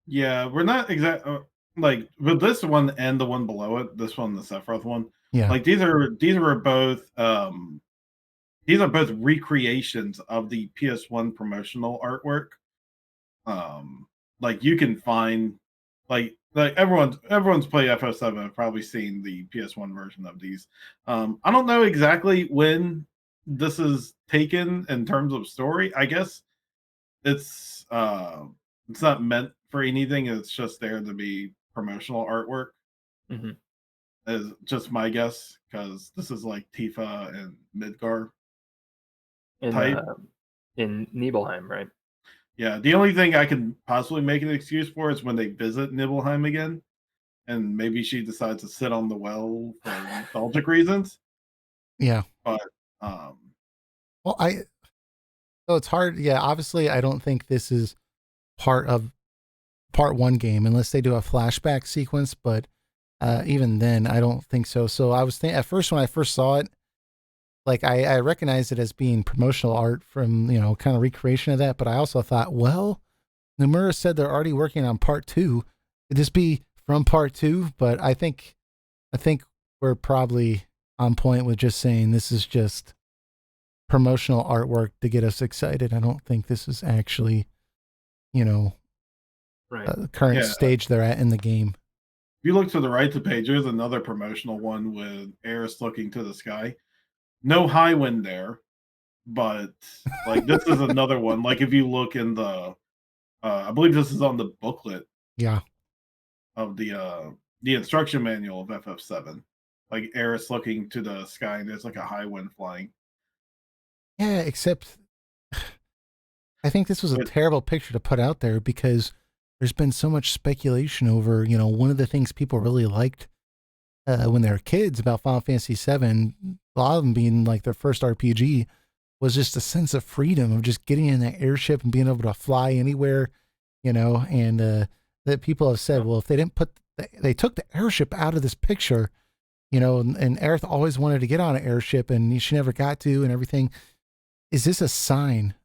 Yeah, we're not exact like with this one and the one below it. This one, the Sephiroth one. Yeah. Like these are both recreations of the PS1 promotional artwork. Like you can find like everyone's played FF7 have probably seen the PS1 version of these. I don't know exactly when this is taken in terms of story. I guess it's not meant for anything. It's just there to be promotional artwork. Mm-hmm. Is just my guess, because this is like Tifa and Midgar type. In Nibelheim, right? Yeah, the only thing I can possibly make an excuse for is when they visit Nibelheim again, and maybe she decides to sit on the well for nostalgic reasons. Yeah. But well, so it's hard. Yeah, obviously, I don't think this is part of part one game unless they do a flashback sequence. But even then, I don't think so. So I was thinking at first when I first saw it, like I recognized it as being promotional art from, you know, kind of recreation of that. But I also thought, well, Nomura said they're already working on part 2. Could this be from part 2? But I think we're probably on point with just saying this is just promotional artwork to get us excited. I don't think this is actually, you know, right, the current stage they're at in the game. If you look to the right of the page, there's another promotional one with Eris looking to the sky. No high wind there, but like this is another one. Like if you look in the, I believe this is on the booklet. Yeah. Of the instruction manual of FF7, like Eris looking to the sky, and there's like a high wind flying. Yeah, except I think this was a terrible picture to put out there because there's been so much speculation over, you know, one of the things people really liked when they were kids about Final Fantasy VII, a lot of them being like their first RPG, was just a sense of freedom of just getting in that airship and being able to fly anywhere, you know, and that people have said, well, if they didn't they took the airship out of this picture, you know, and Aerith always wanted to get on an airship and she never got to and everything. Is this a sign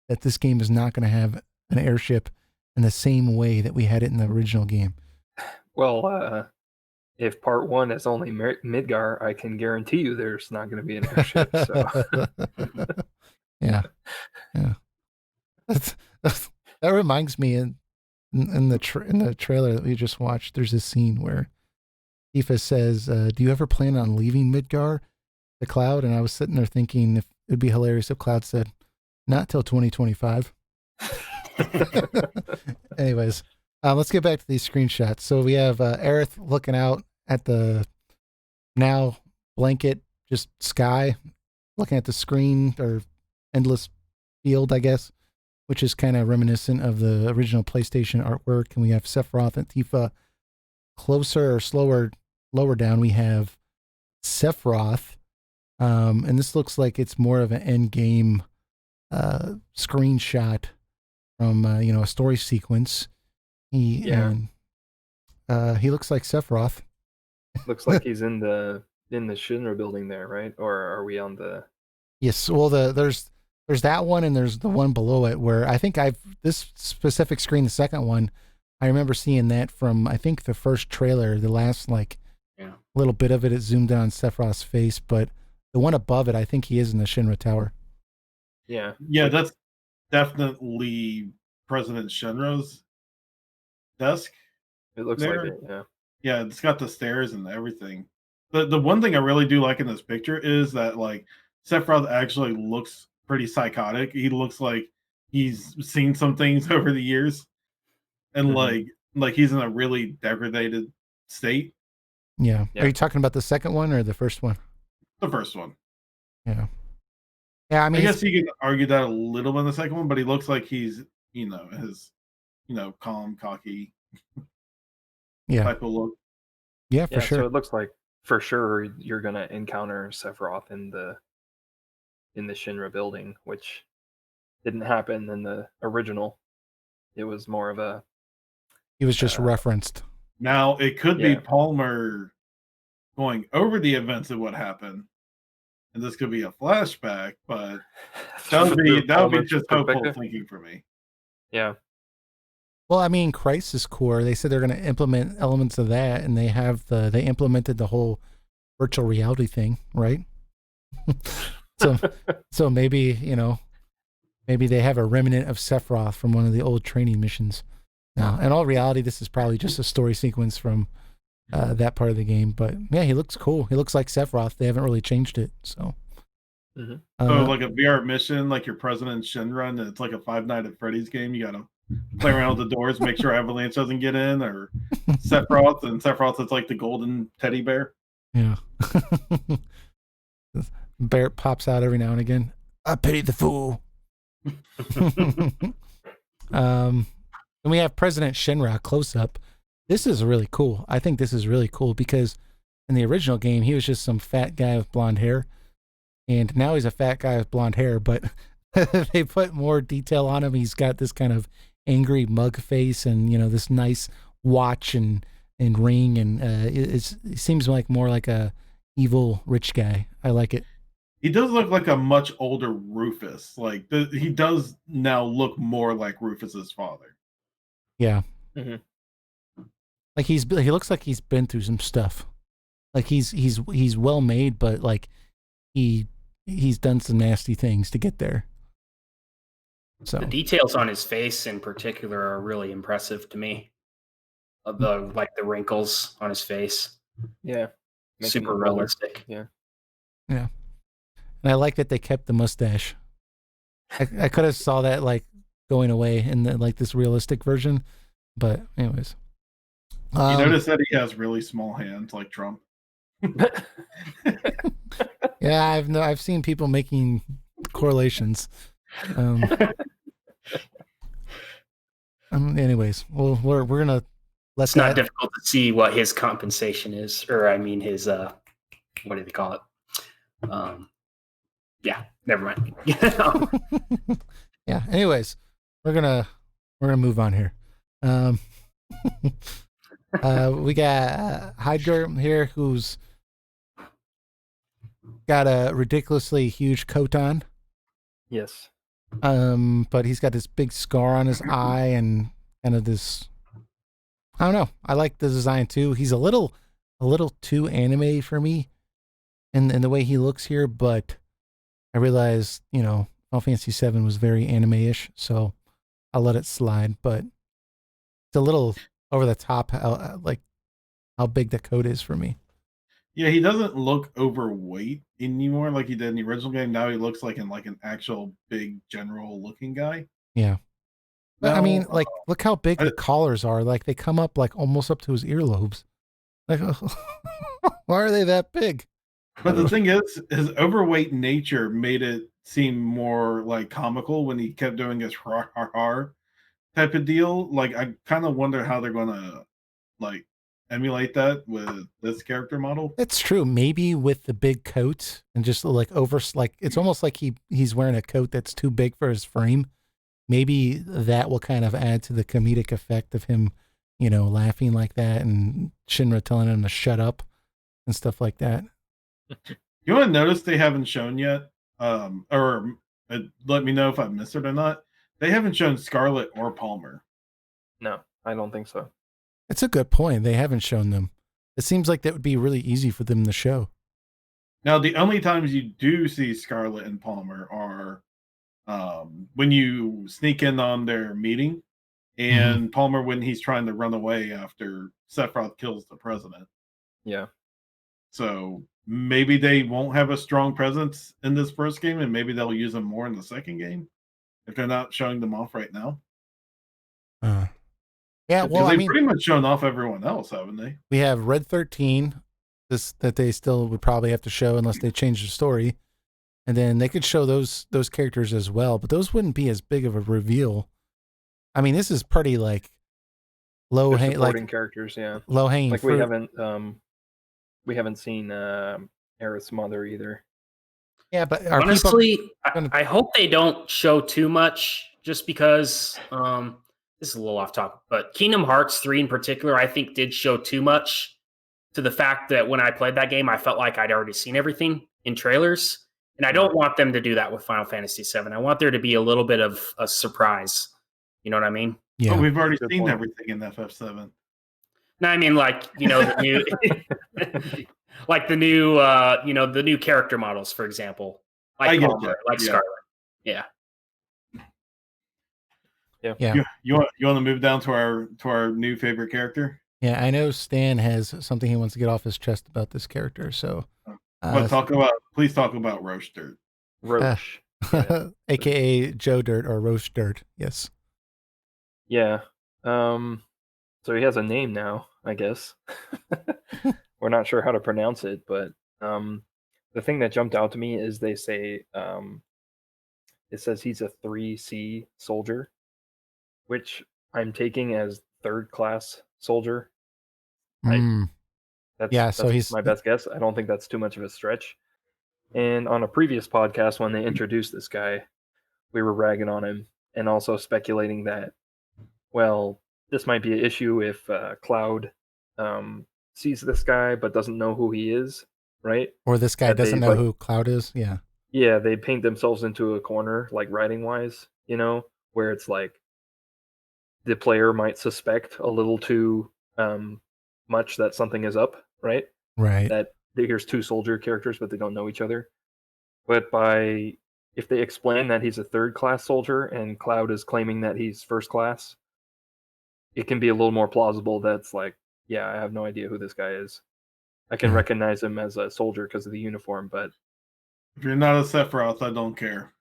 that this game is not going to have an airship in the same way that we had it in the original game? Well, if part 1 is only Midgar, I can guarantee you there's not going to be an airship. So. Yeah. That reminds me in the trailer that we just watched, there's a scene where Tifa says, do you ever plan on leaving Midgar, the Cloud? And I was sitting there thinking if it'd be hilarious if Cloud said, not till 2025. Anyways, let's get back to these screenshots. So we have Aerith looking out at the now blanket, just sky, looking at the screen or endless field, I guess, which is kind of reminiscent of the original PlayStation artwork. And we have Sephiroth and Tifa. Closer or slower, lower down, we have Sephiroth. And this looks like it's more of an end game screenshot from you know, a story sequence. He looks like Sephiroth. Looks like he's in the Shinra building there, right? Or are we on the? Yes. Well, there's that one, and there's the one below it where I think this specific screen, the second one, I remember seeing that from I think the first trailer, the last little bit of it. It zoomed in on Sephiroth's face, but the one above it, I think he is in the Shinra Tower. Yeah. That's definitely President Shinra's desk. It looks there. like it, yeah. Yeah, it's got the stairs and everything. The one thing I really do like in this picture is that like Sephiroth actually looks pretty psychotic. He looks like he's seen some things over the years, and like he's in a really degraded state. Yeah. Are you talking about the second one or the first one? The first one. Yeah. Yeah, I mean, I guess you can argue that a little bit in the second one, but he looks like he's, you know, his, you know, calm, cocky type of look. Yeah, for sure. So it looks like for sure you're gonna encounter Sephiroth in the Shinra building, which didn't happen in the original. It was more of a He was just referenced. Now it could be Yeah. Palmer going over the events of what happened, and this could be a flashback, but that would be Palmer's just hopeful perspective. thinking for me. Yeah. Well, I mean, Crisis Core, they said they're going to implement elements of that, and they implemented the whole virtual reality thing, right? so maybe, maybe they have a remnant of Sephiroth from one of the old training missions. Now, in all reality, this is probably just a story sequence from that part of the game. But yeah, he looks cool. He looks like Sephiroth. They haven't really changed it, so. Mm-hmm. So like a VR mission, like your President Shinra, and it's like a Five Nights at Freddy's game. You gotta play around with the doors, make sure Avalanche doesn't get in, or Sephiroth, and Sephiroth is like the golden teddy bear. Yeah. Bear pops out every now and again. I pity the fool. And we have President Shinra close up. This is really cool. I think this is really cool because in the original game, he was just some fat guy with blonde hair. And now he's a fat guy with blonde hair, but they put more detail on him. He's got this kind of angry mug face and, this nice watch and ring. And it seems like more like a evil rich guy. I like it. He does look like a much older Rufus. Like he does now look more like Rufus's father. Yeah. Mm-hmm. Like he looks like he's been through some stuff. Like he's well made, but like he's done some nasty things to get there. So the details on his face in particular are really impressive to me. The wrinkles on his face. Yeah. Super realistic. Yeah. Yeah. And I like that they kept the mustache. I could have saw that like going away in the this realistic version, but anyways. You notice that he has really small hands, like Trump. Yeah, I've seen people making correlations. Anyways, well, we're gonna let. It's not difficult to see what his compensation is, or I mean his what do they call it? Yeah, never mind. Yeah. Anyways, we're gonna move on here. We got Heidgar here, who's got a ridiculously huge coat on. Yes. But he's got this big scar on his eye and kind of this. I don't know. I like the design too. He's a little too anime for me, in the way he looks here. But I realized, Final Fantasy VII was very anime-ish, so I'll let it slide. But it's a little over the top, how big the coat is for me. Yeah, he doesn't look overweight anymore like he did in the original game. Now he looks like an actual big general looking guy. Yeah. But I mean, look how big the collars are. Like they come up almost up to his earlobes. Like, why are they that big? But the thing is, his overweight nature made it seem more like comical when he kept doing his har har har type of deal. Like I kind of wonder how they're gonna emulate that with this character model. It's true. Maybe with the big coat and just it's almost like he's wearing a coat that's too big for his frame. Maybe that will kind of add to the comedic effect of him, laughing like that and Shinra telling him to shut up and stuff like that. You want to notice they haven't shown yet, or let me know if I missed it or not. They haven't shown Scarlet or Palmer. No, I don't think so. It's a good point. They haven't shown them. It seems like that would be really easy for them to show. Now, the only times you do see Scarlet and Palmer are when you sneak in on their meeting, and Palmer when he's trying to run away after Sephiroth kills the president. Yeah. So maybe they won't have a strong presence in this first game, and maybe they'll use them more in the second game if they're not showing them off right now. Yeah, well, they've pretty much shown off everyone else, haven't they? We have Red 13, that they still would probably have to show unless they change the story, and then they could show those characters as well, but those wouldn't be as big of a reveal. I mean, this is pretty low hanging characters, yeah. Low hanging. We haven't we haven't seen Aerith's mother either. Yeah, but are honestly, gonna- I hope they don't show too much, just because this is a little off topic, but Kingdom Hearts 3 in particular, I think did show too much, to the fact that when I played that game, I felt like I'd already seen everything in trailers. And I don't want them to do that with Final Fantasy VII. I want there to be a little bit of a surprise. You know what I mean? Yeah, But we've already Good seen point. everything in FF7. No, I mean, like, you know, the new, like the new, you know, the new character models, for example, I like get Palmer, you. like Yeah. Scarlet. Yeah. yeah, You want to move down to our new favorite character? yeah. I know Stan has something he wants to get off his chest about this character. So, But please talk about Roast Dirt. Roche. aka Joe Dirt or Roast Dirt. Yes. Yeah. So he has a name now, I guess. We're not sure how to pronounce it, but the thing that jumped out to me is they say it says he's a 3C soldier, which I'm taking as third class soldier. Mm, That's, Yeah, so that's he's- my best guess. I don't think that's too much of a stretch. And on a previous podcast, when they introduced this guy, we were ragging on him and also speculating that, well, this might be an issue if Cloud sees this guy but doesn't know who he is, right? or this guy That doesn't they, know like- who Cloud is. Yeah. Yeah, they paint themselves into a corner, like writing wise, you know, where it's like the player might suspect a little too much that something is up, right? Right. That here's two soldier characters, but they don't know each other. But if they explain that he's a third class soldier and Cloud is claiming that he's first class, it can be a little more plausible. That's like, yeah, I have no idea who this guy is. I can Yeah. recognize him as a soldier because of the uniform, but If you're not a Sephiroth, I don't care.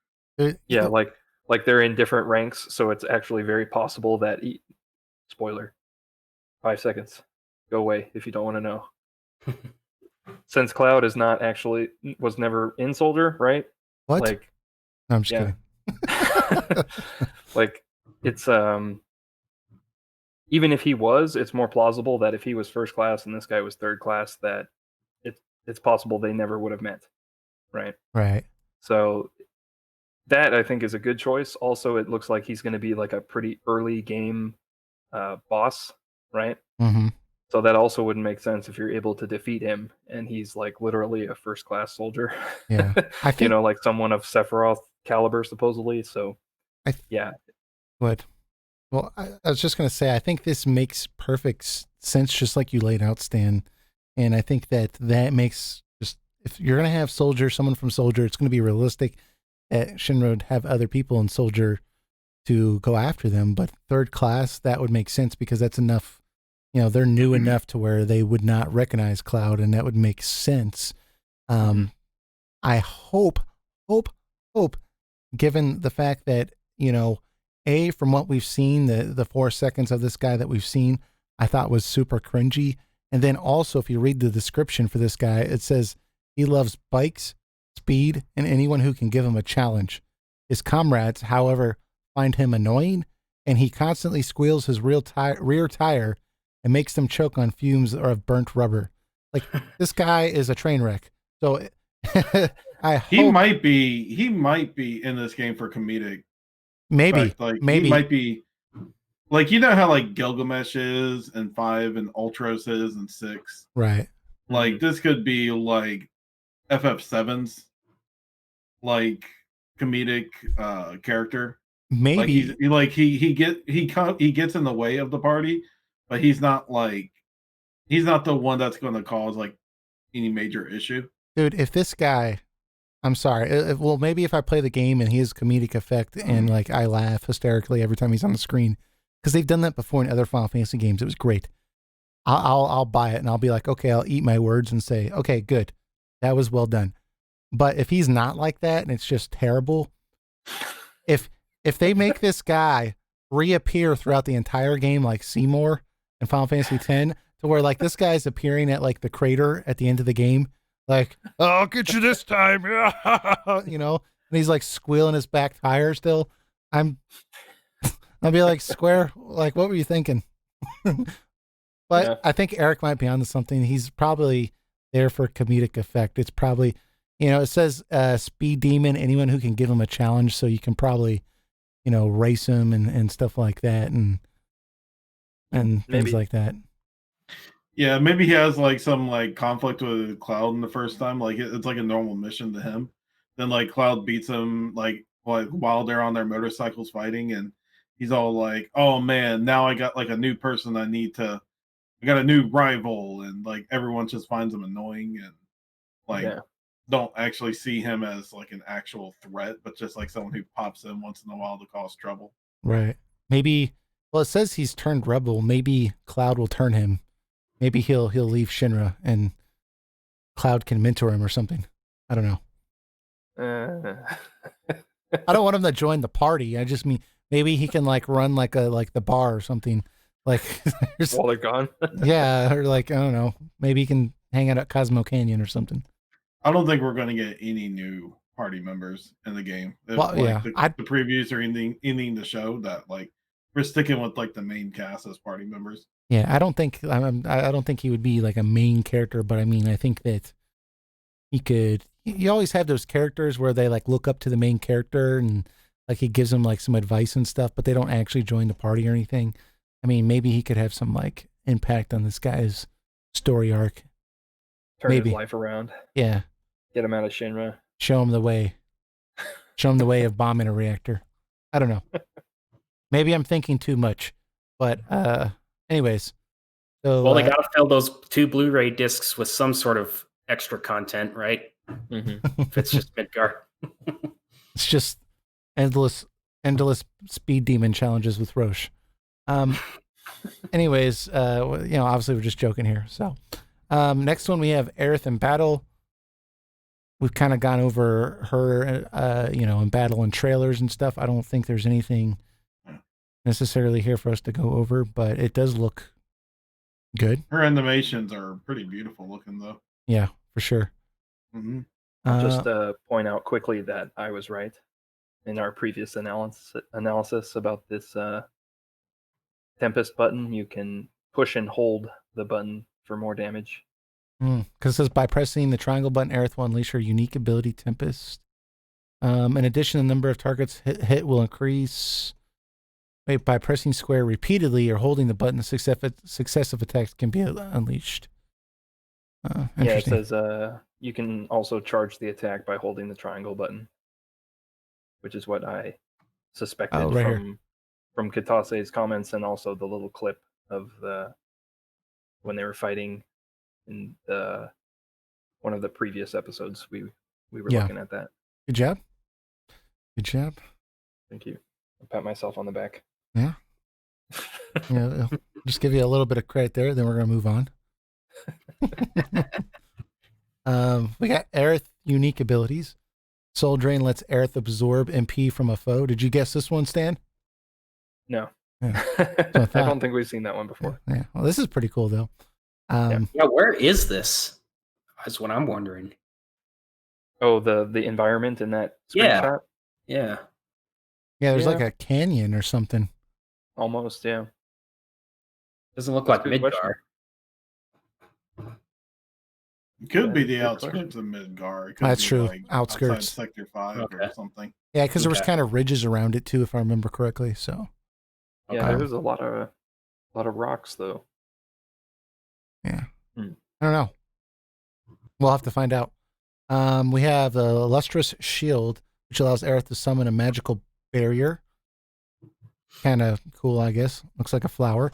yeah, like they're in different ranks, so it's actually very possible that spoiler, 5 seconds, go away if you don't want to know. Since Cloud was never in soldier, right? What? Like, No, I'm just yeah. kidding. like it's even if he was, it's more plausible that if he was first class and this guy was third class, that it's possible they never would have met, right? Right. So that I think is a good choice. Also, it looks like he's going to be like a pretty early game boss, right? Mm-hmm. So that also wouldn't make sense if you're able to defeat him and he's like literally a first class soldier. Yeah. I think. You know, like someone of Sephiroth caliber supposedly. So yeah. What? Well, I was just going to say, I think this makes perfect sense, just like you laid out, Stan. And I think that makes just, if you're going to have someone from Soldier, it's going to be realistic at Shinra have other people in Soldier to go after them. But third class, that would make sense because that's enough. You know, they're new enough to where they would not recognize Cloud, and that would make sense. I hope, given the fact that, you know, from what we've seen, the 4 seconds of this guy that we've seen, I thought was super cringy. And then also, if you read the description for this guy, it says he loves bikes, speed, and anyone who can give him a challenge. His comrades, however, find him annoying, and he constantly squeals his rear tire and makes them choke on fumes or of burnt rubber. Like, this guy is a train wreck. So I hope He might be in this game for comedic. maybe effect. Like he might be like, you know how like Gilgamesh is in 5 and Ultros is in 6. right. Like this could be like FF7's like comedic character. Maybe Like he gets in the way of the party, but he's not the one that's going to cause like any major issue. dude, if this guy, I'm sorry. Well, maybe if I play the game and he has comedic effect and like I laugh hysterically every time he's on the screen, because they've done that before in other Final Fantasy games. It was great. I'll buy it and I'll be like, okay, I'll eat my words and say, okay, good, that was well done. But if he's not like that and it's just terrible, if they make this guy reappear throughout the entire game like Seymour in Final Fantasy X, to where like this guy's appearing at like the crater at the end of the game. Like, oh, I'll get you this time, you know, and he's like squealing his back tire still. I'll be like, Square, like, what were you thinking? But Yeah. I think Eric might be onto something. He's probably there for comedic effect. It's probably, it says speed demon, anyone who can give him a challenge, so you can probably, race him and stuff like that and things Maybe. like that. Yeah, maybe he has like some like conflict with Cloud in the first time. Like it's like a normal mission to him. Then like Cloud beats him like while they're on their motorcycles fighting, and he's all like, "Oh man, now I got like a new person I got a new rival," and like everyone just finds him annoying and like don't actually see him as like an actual threat, but just like someone who pops in once in a while to cause trouble. Right. Maybe. Well, it says he's turned rebel. Maybe Cloud will turn him. Maybe he'll leave Shinra and Cloud can mentor him or something. I don't know. I don't want him to join the party. I just mean maybe he can like run like the bar or something. Like while they're gone. Yeah, or like I don't know. Maybe he can hang out at Cosmo Canyon or something. I don't think we're going to get any new party members in the game. If, well, yeah, the previews or anything to show that like we're sticking with like the main cast as party members. Yeah, I don't think he would be like a main character, but I mean, I think that he could. You always have those characters where they like look up to the main character and like he gives them like some advice and stuff, but they don't actually join the party or anything. I mean, maybe he could have some like impact on this guy's story arc. Turn maybe his life around. Yeah. Get him out of Shinra. Show him the way. Show him the way of bombing a reactor. I don't know. Maybe I'm thinking too much, but anyways. So well, they gotta fill those 2 Blu-ray discs with some sort of extra content, right? Mm-hmm. If it's just Midgar. It's just endless speed demon challenges with Roche. Anyways, obviously we're just joking here. So, next one we have Aerith in battle. We've kind of gone over her, in battle and trailers and stuff. I don't think there's anything necessarily here for us to go over, but it does look good. Her animations are pretty beautiful looking, though. Yeah, for sure. Mm-hmm. Just point out quickly that I was right in our previous analysis about this Tempest button. You can push and hold the button for more damage. Because it says by pressing the triangle button, Aerith will unleash her unique ability, Tempest. In addition, the number of targets hit will increase. By pressing square repeatedly or holding the button, successive attacks can be unleashed. Yeah, it says you can also charge the attack by holding the triangle button, which is what I suspected from Katase's comments and also the little clip of when they were fighting in one of the previous episodes. We were looking at that. Good job. Good job. Thank you. I'll pat myself on the back. Yeah. Yeah. Just give you a little bit of credit there, then we're gonna move on. We got Aerith unique abilities. Soul Drain lets Aerith absorb MP from a foe. Did you guess this one, Stan? No. Yeah. I don't think we've seen that one before. Yeah. Well, this is pretty cool though. Where is this? That's what I'm wondering. Oh, the environment in that screenshot? Yeah. Yeah, there's like a canyon or something. Almost, yeah. Doesn't look like Midgar. It could be the outskirts of Midgar. That's true. Like outskirts. Sector 5 or something. Yeah, because there was kind of ridges around it too, if I remember correctly. So. Yeah, there's a lot of rocks though. Yeah. I don't know. We'll have to find out. We have the Lustrous Shield, which allows Aerith to summon a magical barrier. Kind of cool, I guess. Looks like a flower.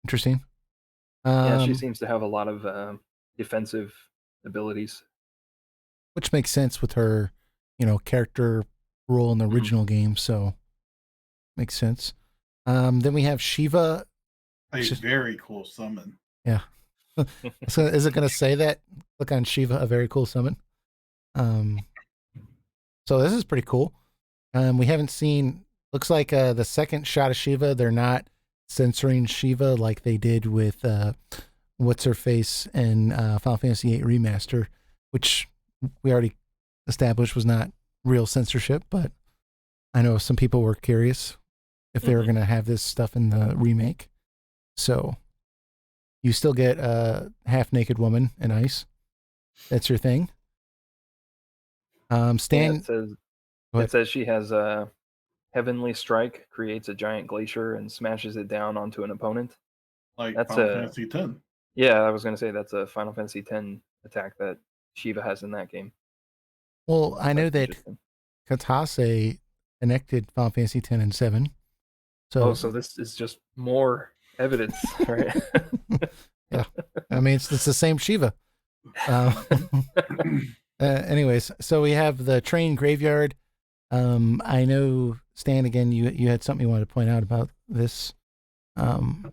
Interesting. Yeah, she seems to have a lot of defensive abilities. Which makes sense with her, character role in the original game, so makes sense. Then we have Shiva. A very cool summon. Yeah. So is it going to say that? Look on Shiva, a very cool summon. So this is pretty cool. We haven't seen, looks like the second shot of Shiva, they're not censoring Shiva like they did with What's-Her-Face in Final Fantasy VIII Remaster, which we already established was not real censorship, but I know some people were curious if they were going to have this stuff in the remake. So You still get a half-naked woman in ice. That's your thing. Stan, Yeah, go ahead. it says she has a heavenly strike, creates a giant glacier and smashes it down onto an opponent. Like That's Final a Fantasy X. Yeah, I was gonna say that's a Final Fantasy X attack that Shiva has in that game. Well, I know That's that interesting. Katase connected Final Fantasy X and 7. Oh, So, so this is just more evidence, right? yeah. I mean, it's the same Shiva. Anyways, so we have the train graveyard. I know, Stan, again, you had something you wanted to point out about this.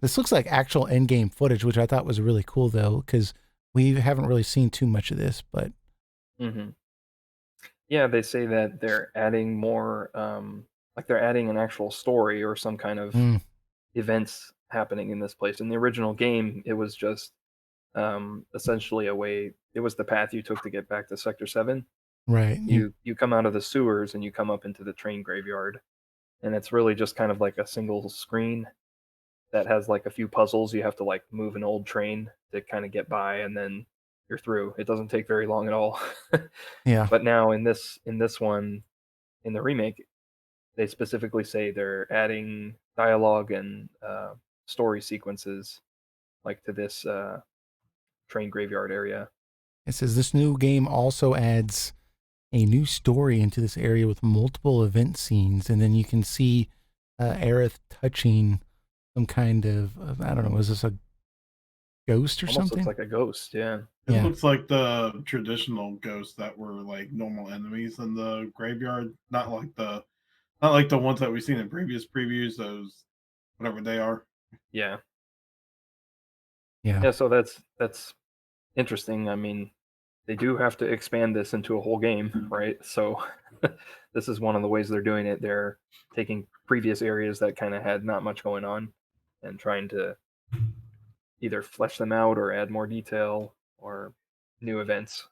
This looks like actual end-game footage, which I thought was really cool, though, because we haven't really seen too much of this, but... hmm Yeah, they say that they're adding more, like they're adding an actual story or some kind of events happening in this place. In the original game, it was just essentially it was the path you took to get back to Sector 7. Right. You come out of the sewers and you come up into the train graveyard, and it's really just kind of like a single screen that has like a few puzzles. You have to like move an old train to kind of get by, and then you're through. It doesn't take very long at all. Yeah. But now in this one, in the remake, they specifically say they're adding dialogue and story sequences like to this train graveyard area. It says this new game also adds a new story into this area with multiple event scenes, and then you can see Aerith touching some kind of I don't know, is this a ghost or Almost something? looks like a ghost, yeah. It looks like the traditional ghosts that were like normal enemies in the graveyard, not like the ones that we've seen in previous previews. Those whatever they are. Yeah. Yeah. Yeah, so that's interesting. I mean, they do have to expand this into a whole game, right? So this is one of the ways they're doing it. They're taking previous areas that kind of had not much going on and trying to either flesh them out or add more detail or new events.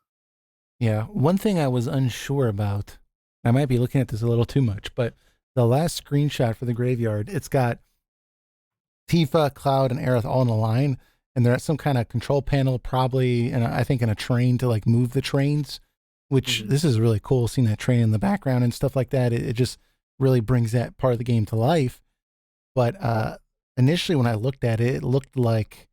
Yeah. One thing I was unsure about, I might be looking at this a little too much, but the last screenshot for the graveyard, it's got Tifa, Cloud, and Aerith all in a line, and they're at some kind of control panel, probably, and I think in a train to like move the trains, which this is really cool, seeing that train in the background and stuff like that. It just really brings that part of the game to life. But initially when I looked at it, it looked like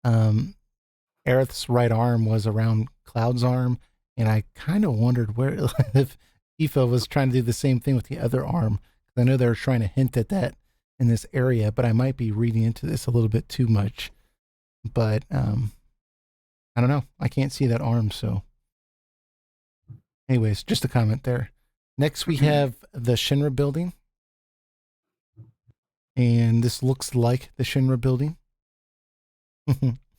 Aerith's right arm was around Cloud's arm, and I kind of wondered where if Tifa was trying to do the same thing with the other arm. I know they were trying to hint at that in this area, but I might be reading into this a little bit too much. But I don't know. I can't see that arm, so. Anyways, just a comment there. Next, we have the Shinra building. And this looks like the Shinra building.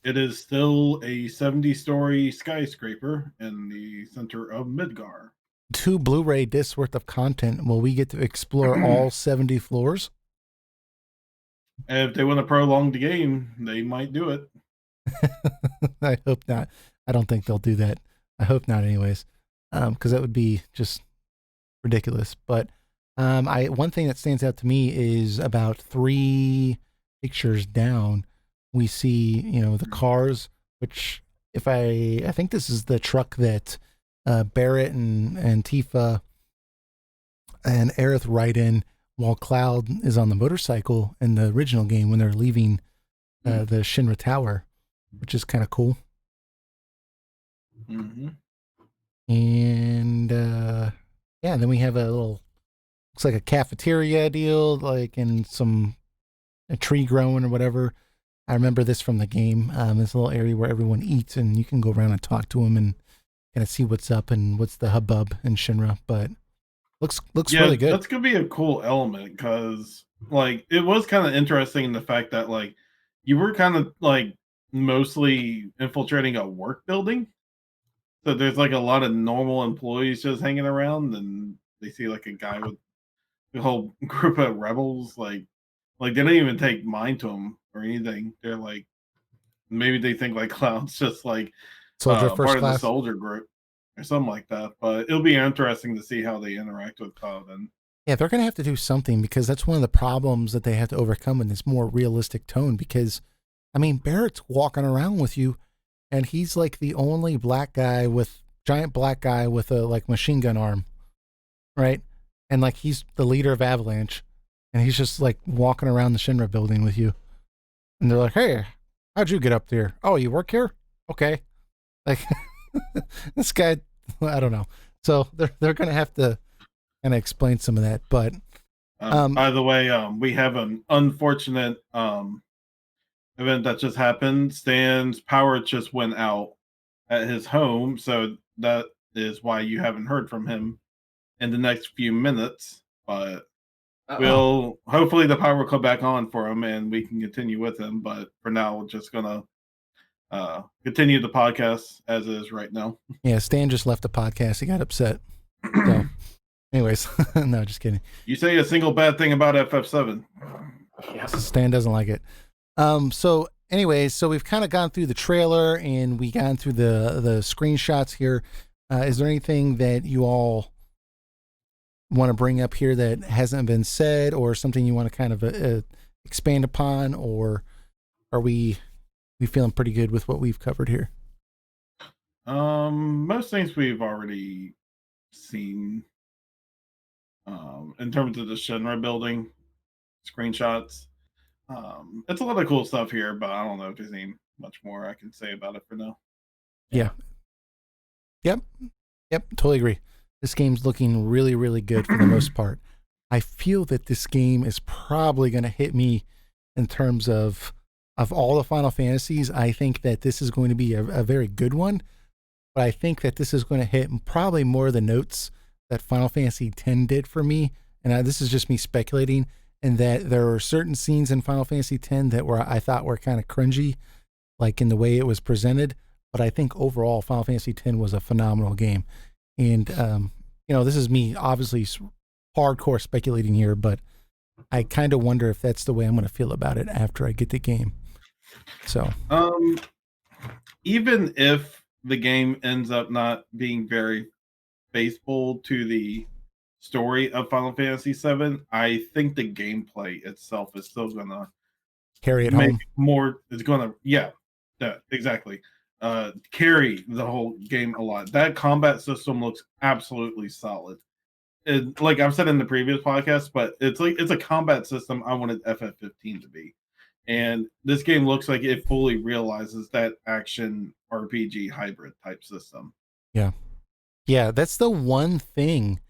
It is still a 70-story skyscraper in the center of Midgar. 2 Blu-ray discs worth of content. Will we get to explore all 70 floors? And if they want to prolong the game, they might do it. I hope not. I don't think they'll do that. I hope not anyways. Because that would be just ridiculous. But one thing that stands out to me is about 3 pictures down, we see, the cars, which I think this is the truck that Barrett and Tifa and Aerith ride in, while Cloud is on the motorcycle in the original game when they're leaving the Shinra Tower, which is kind of cool. Mm-hmm. And then we have a little, looks like a cafeteria deal, like in a tree growing or whatever. I remember this from the game. This little area where everyone eats, and you can go around and talk to them and kind of see what's up and what's the hubbub in Shinra. But looks really good. That's gonna be a cool element, because like it was kind of interesting in the fact that like you were kind of like mostly infiltrating a work building. So there's like a lot of normal employees just hanging around, and they see like a guy with a whole group of rebels. Like they don't even take mind to him or anything. They're like, maybe they think like Cloud's just like Soldier first part class of the soldier group or something like that. But it'll be interesting to see how they interact with Cloud. And yeah, they're gonna have to do something, because that's one of the problems that they have to overcome in this more realistic tone. Because I mean, Barrett's walking around with you, and he's like the only giant black guy with a like machine gun arm, right? And like he's the leader of Avalanche, and he's just like walking around the Shinra building with you. And they're like, "Hey, how'd you get up there? Oh, you work here? Okay." Like this guy, I don't know. So they're gonna have to kind of explain some of that. But by the way, we have an unfortunate event that just happened. Stan's power just went out at his home, so that is why you haven't heard from him in the next few minutes. But we'll hopefully the power will come back on for him and we can continue with him. But for now, we're just gonna continue the podcast as is right now. Yeah, Stan just left the podcast. He got upset. So, anyways, no, just kidding. You say a single bad thing about FF7. Yeah. Stan doesn't like it. So anyways, so we've kind of gone through the trailer and we gone through the screenshots here. Is there anything that you all want to bring up here that hasn't been said, or something you want to kind of expand upon, or are we feeling pretty good with what we've covered here? Most things we've already seen. In terms of the Shinra building screenshots, it's a lot of cool stuff here, but I don't know if there's any much more I can say about it for now. Yeah. Yep, totally agree. This game's looking really, really good for the most part. I feel that this game is probably going to hit me in terms of all the Final Fantasies. I think that this is going to be a very good one, but I think that this is going to hit probably more of the notes that Final Fantasy X did for me. And this is just me speculating, and that there are certain scenes in Final Fantasy X that I thought were kind of cringy, like in the way it was presented. But I think overall, Final Fantasy X was a phenomenal game. And, this is me obviously hardcore speculating here, but I kind of wonder if that's the way I'm going to feel about it after I get the game. So, even if the game ends up not being very faithful to the story of Final Fantasy VII, I think the gameplay itself is still going to carry it home more. It's going to, yeah, exactly. Carry the whole game a lot. That combat system looks absolutely solid. Like I've said in the previous podcast, but it's a combat system I wanted FF15 to be, and this game looks like it fully realizes that action RPG hybrid type system. Yeah, that's the one thing.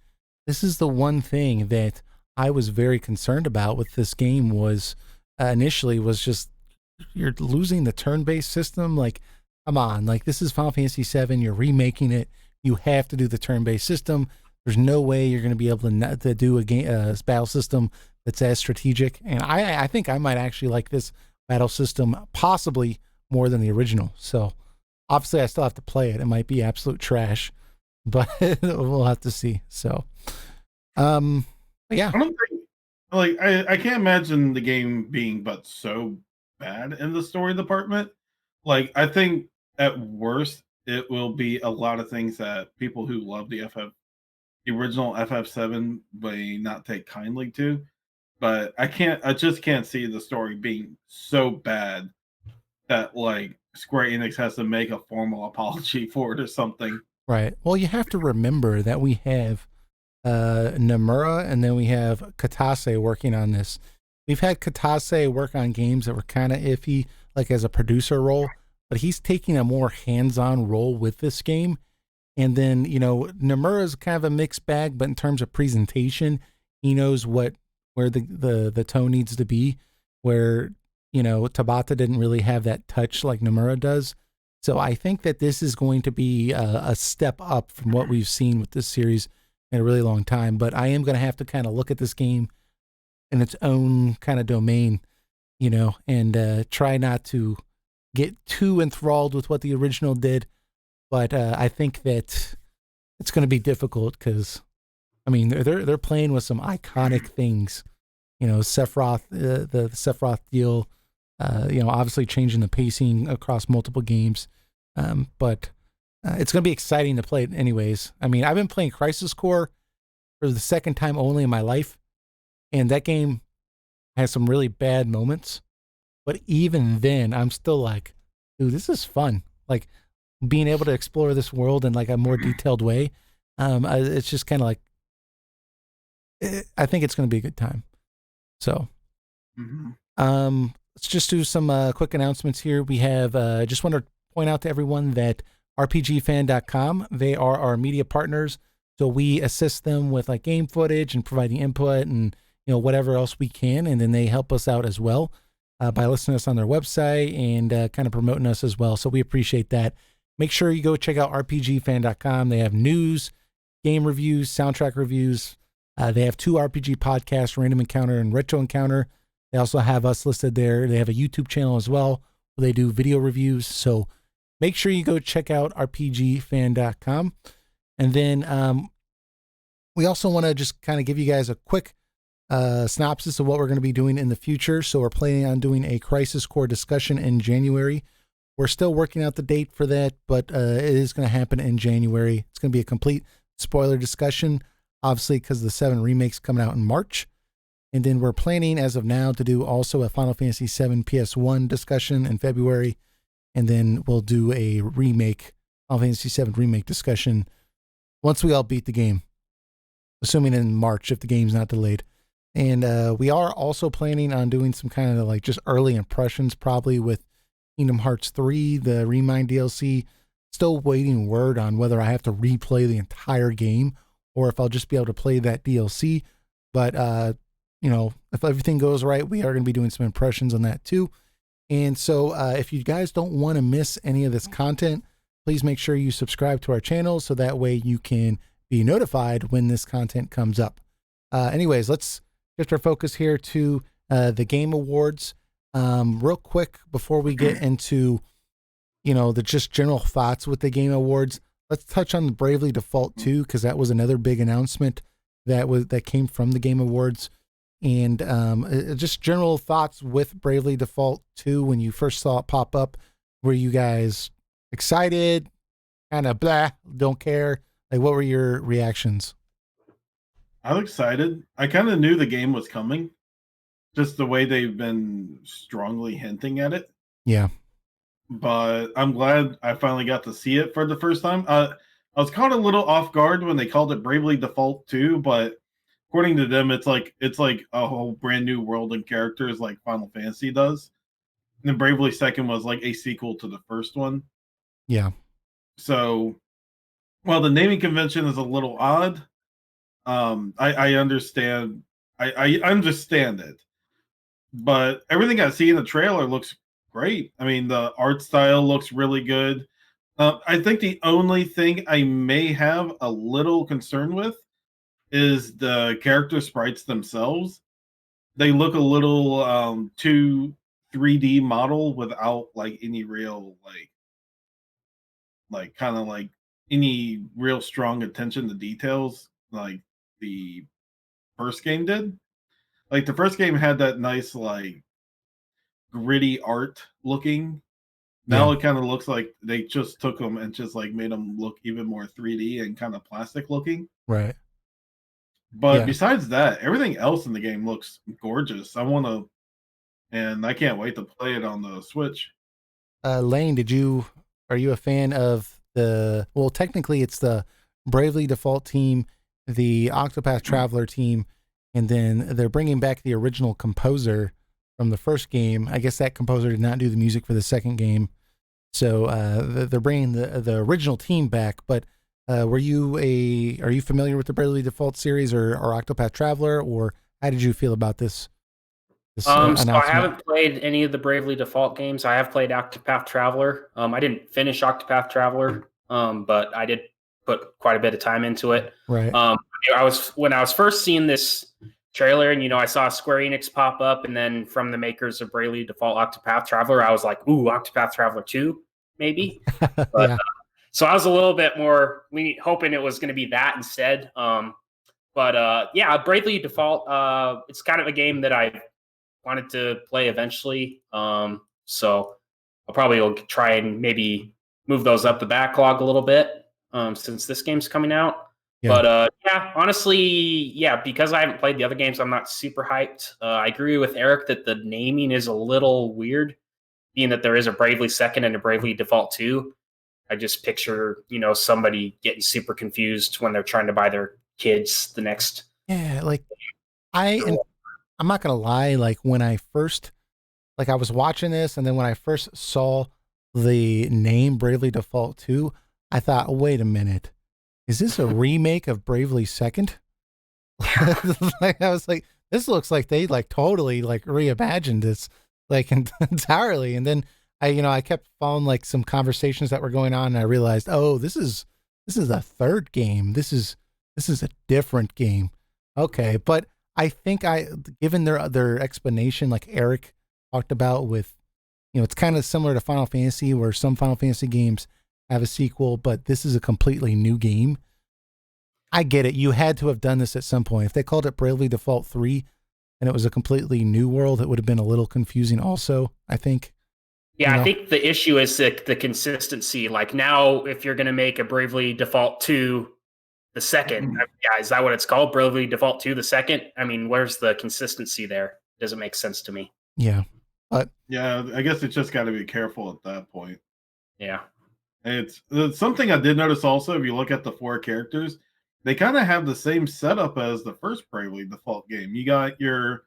This is the one thing that I was very concerned about with this game was initially was just you're losing the turn-based system. Like, come on, like this is Final Fantasy VII. You're remaking it. You have to do the turn-based system. There's no way you're going to be able to do a battle system that's as strategic. And I think I might actually like this battle system possibly more than the original. So obviously I still have to play it. It might be absolute trash, but we'll have to see. So, yeah. I don't think, like, I can't imagine the game being but so bad in the story department. Like, I think at worst it will be a lot of things that people who love the original FF7 may not take kindly to, but I just can't see the story being so bad that like Square Enix has to make a formal apology for it or something. Right. Well, you have to remember that we have Nomura and then we have Katase working on this. We've had Katase work on games that were kind of iffy, like as a producer role, but he's taking a more hands-on role with this game. And then, Nomura is kind of a mixed bag, but in terms of presentation, he knows where the tone needs to be, where, Tabata didn't really have that touch like Nomura does. So I think that this is going to be a step up from what we've seen with this series in a really long time. But I am going to have to kind of look at this game in its own kind of domain, and try not to get too enthralled with what the original did. But I think that it's going to be difficult because, I mean, they're playing with some iconic things, Sephiroth, the Sephiroth deal, obviously changing the pacing across multiple games. But it's going to be exciting to play it anyways. I mean, I've been playing Crisis Core for the second time only in my life, and that game has some really bad moments. But even then, I'm still like, dude, this is fun. Like being able to explore this world in like a more detailed way. It's just kind of like, I think it's going to be a good time. So, let's just do some quick announcements here. We have, just want to point out to everyone that RPGFan.com, they are our media partners. So we assist them with like game footage and providing input and, whatever else we can. And then they help us out as well by listening to us on their website and kind of promoting us as well. So we appreciate that. Make sure you go check out RPGFan.com. They have news, game reviews, soundtrack reviews. They have 2 RPG podcasts, Random Encounter and Retro Encounter. They also have us listed there. They have a YouTube channel as well where they do video reviews. So make sure you go check out RPGFan.com. And then we also want to just kind of give you guys a quick synopsis of what we're going to be doing in the future. So we're planning on doing a Crisis Core discussion in January. We're still working out the date for that, but it is going to happen in January. It's going to be a complete spoiler discussion, obviously because the 7 remake's coming out in March. And then we're planning as of now to do also a Final Fantasy VII PS1 discussion in February. And then we'll do a remake, Final Fantasy VII Remake discussion once we all beat the game, assuming in March if the game's not delayed. And we are also planning on doing some kind of like just early impressions, probably with Kingdom Hearts 3, the Remind DLC. Still waiting word on whether I have to replay the entire game or if I'll just be able to play that DLC. But, if everything goes right, we are going to be doing some impressions on that too. And so if you guys don't want to miss any of this content, please make sure you subscribe to our channel so that way you can be notified when this content comes up. Anyways, let's shift our focus here to the Game Awards. Real quick before we get into, the just general thoughts with the Game Awards, let's touch on the Bravely Default 2 because that was another big announcement that came from the Game Awards. And just general thoughts with Bravely Default 2 when you first saw it pop up. Were you guys excited? Kind of blah, don't care? Like, what were your reactions? I was excited. I kind of knew the game was coming, just the way they've been strongly hinting at it. Yeah. But I'm glad I finally got to see it for the first time. I was caught a little off guard when they called it Bravely Default 2, but according to them, it's like a whole brand new world and characters like Final Fantasy does. And then Bravely Second was like a sequel to the first one. Yeah. So, while the naming convention is a little odd, I understand. I understand it, but everything I see in the trailer looks great. I mean, the art style looks really good. I think the only thing I may have a little concern with is the character sprites themselves. They look a little too 3D model without like any real like kind of like any real strong attention to details like the first game did. Like the first game had that nice like gritty art looking. Now Yeah. it kind of looks like they just took them and just like made them look even more 3D and kind of plastic looking. Right. But Yeah. besides that, everything else in the game looks gorgeous. And I can't wait to play it on the Switch. Lane, are you a fan of technically it's the Bravely Default team, the Octopath Traveler team, and then they're bringing back the original composer from the first game. I guess that composer did not do the music for the second game. So they're bringing the original team back, but are you familiar with the Bravely Default series or Octopath Traveler, or how did you feel about this So I announcement? haven't played any of the Bravely Default games. I have played Octopath Traveler. I didn't finish Octopath Traveler, but I did put quite a bit of time into it. Right. When I was first seeing this trailer, and I saw Square Enix pop up, and then from the makers of Bravely Default Octopath Traveler, I was like, "Ooh, Octopath Traveler 2, maybe." But, yeah. So I was a little bit more hoping it was going to be that instead. But Bravely Default, it's kind of a game that I wanted to play eventually. So I'll probably try and maybe move those up the backlog a little bit since this game's coming out. Yeah. But yeah, honestly, yeah, because I haven't played the other games, I'm not super hyped. I agree with Eric that the naming is a little weird, being that there is a Bravely Second and a Bravely Default 2. I just picture, somebody getting super confused when they're trying to buy their kids the next. Yeah, like I'm not gonna lie, like when I first, like I was watching this, and then when I first saw the name Bravely Default 2, I thought, wait a minute, is this a remake of Bravely Second? Like I was like, this looks like they like totally like reimagined this like entirely. And then I kept following like some conversations that were going on, and I realized, oh, this is a third game. This is a different game. Okay, but I think given their explanation, like Eric talked about with, it's kind of similar to Final Fantasy, where some Final Fantasy games have a sequel, but this is a completely new game. I get it. You had to have done this at some point. If they called it Bravely Default 3 and it was a completely new world, it would have been a little confusing also, I think. Yeah, I think the issue is the consistency. Like now, if you're going to make a Bravely Default 2 the second, yeah, is that what it's called? Bravely Default 2 the second? I mean, where's the consistency there? Doesn't make sense to me. Yeah. But yeah, I guess it's just got to be careful at that point. Yeah. It's something I did notice also. If you look at the 4 characters, they kind of have the same setup as the first Bravely Default game. You got your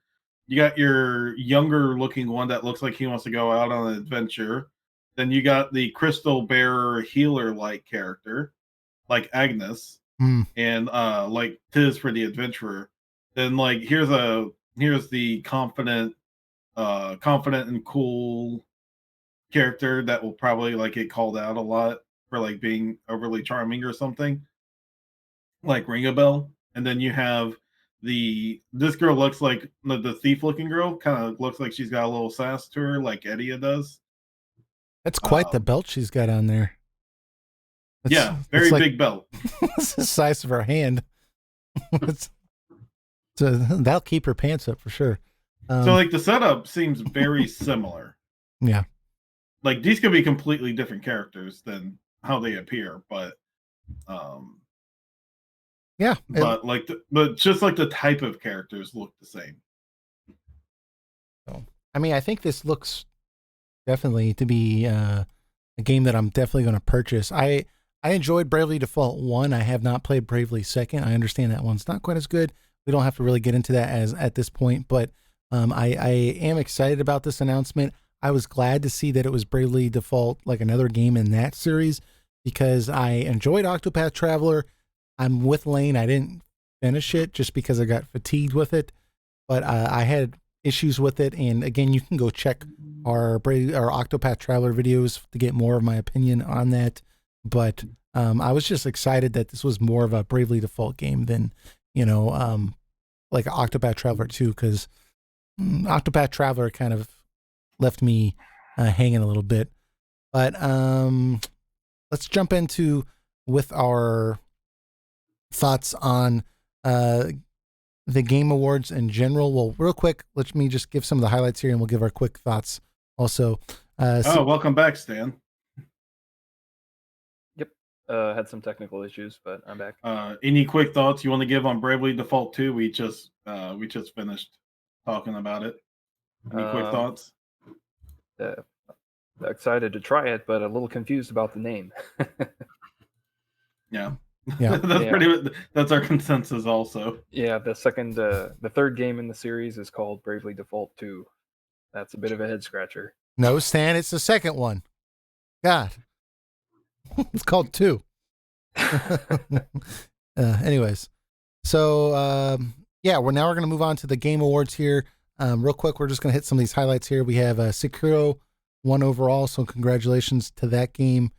younger looking one that looks like he wants to go out on an adventure. Then you got the crystal bearer healer like character, like Agnes, and like Tiz for the adventurer. Then like here's the confident and cool character that will probably like get called out a lot for like being overly charming or something, like Ring a Bell. And then you have this girl looks like the thief looking girl, kind of looks like she's got a little sass to her, like Edia does. That's quite the belt she's got on there. Yeah, very big belt. It's the size of her hand. So that'll keep her pants up for sure. So like the setup seems very similar. Yeah. Like these could be completely different characters than how they appear, but yeah. But just like the type of characters look the same. So, I mean, I think this looks definitely to be a game that I'm definitely going to purchase. I enjoyed Bravely Default 1. I have not played Bravely Second. I understand that one's not quite as good. We don't have to really get into that as at this point, but I am excited about this announcement. I was glad to see that it was Bravely Default, like another game in that series, because I enjoyed Octopath Traveler. I'm with Lane. I didn't finish it just because I got fatigued with it, but I had issues with it. And again, you can go check our Octopath Traveler videos to get more of my opinion on that. But I was just excited that this was more of a Bravely Default game than, like Octopath Traveler 2, because Octopath Traveler kind of left me hanging a little bit. But let's jump into with our thoughts on the Game Awards in general. Well, real quick, let me just give some of the highlights here, and we'll give our quick thoughts also. Welcome back, Stan. Yep. Had some technical issues, but I'm back. Any quick thoughts you want to give on Bravely Default 2? We just finished talking about it. Any quick thoughts? Excited to try it, but a little confused about the name. Yeah. Yeah. That's our consensus also. Yeah, the third game in the series is called Bravely Default 2. That's a bit of a head scratcher. No, Stan, it's the second one. God. It's called 2. Anyways. So we're going to move on to the Game Awards here. Real quick, we're just going to hit some of these highlights here. We have Sekiro won overall, so congratulations to that game.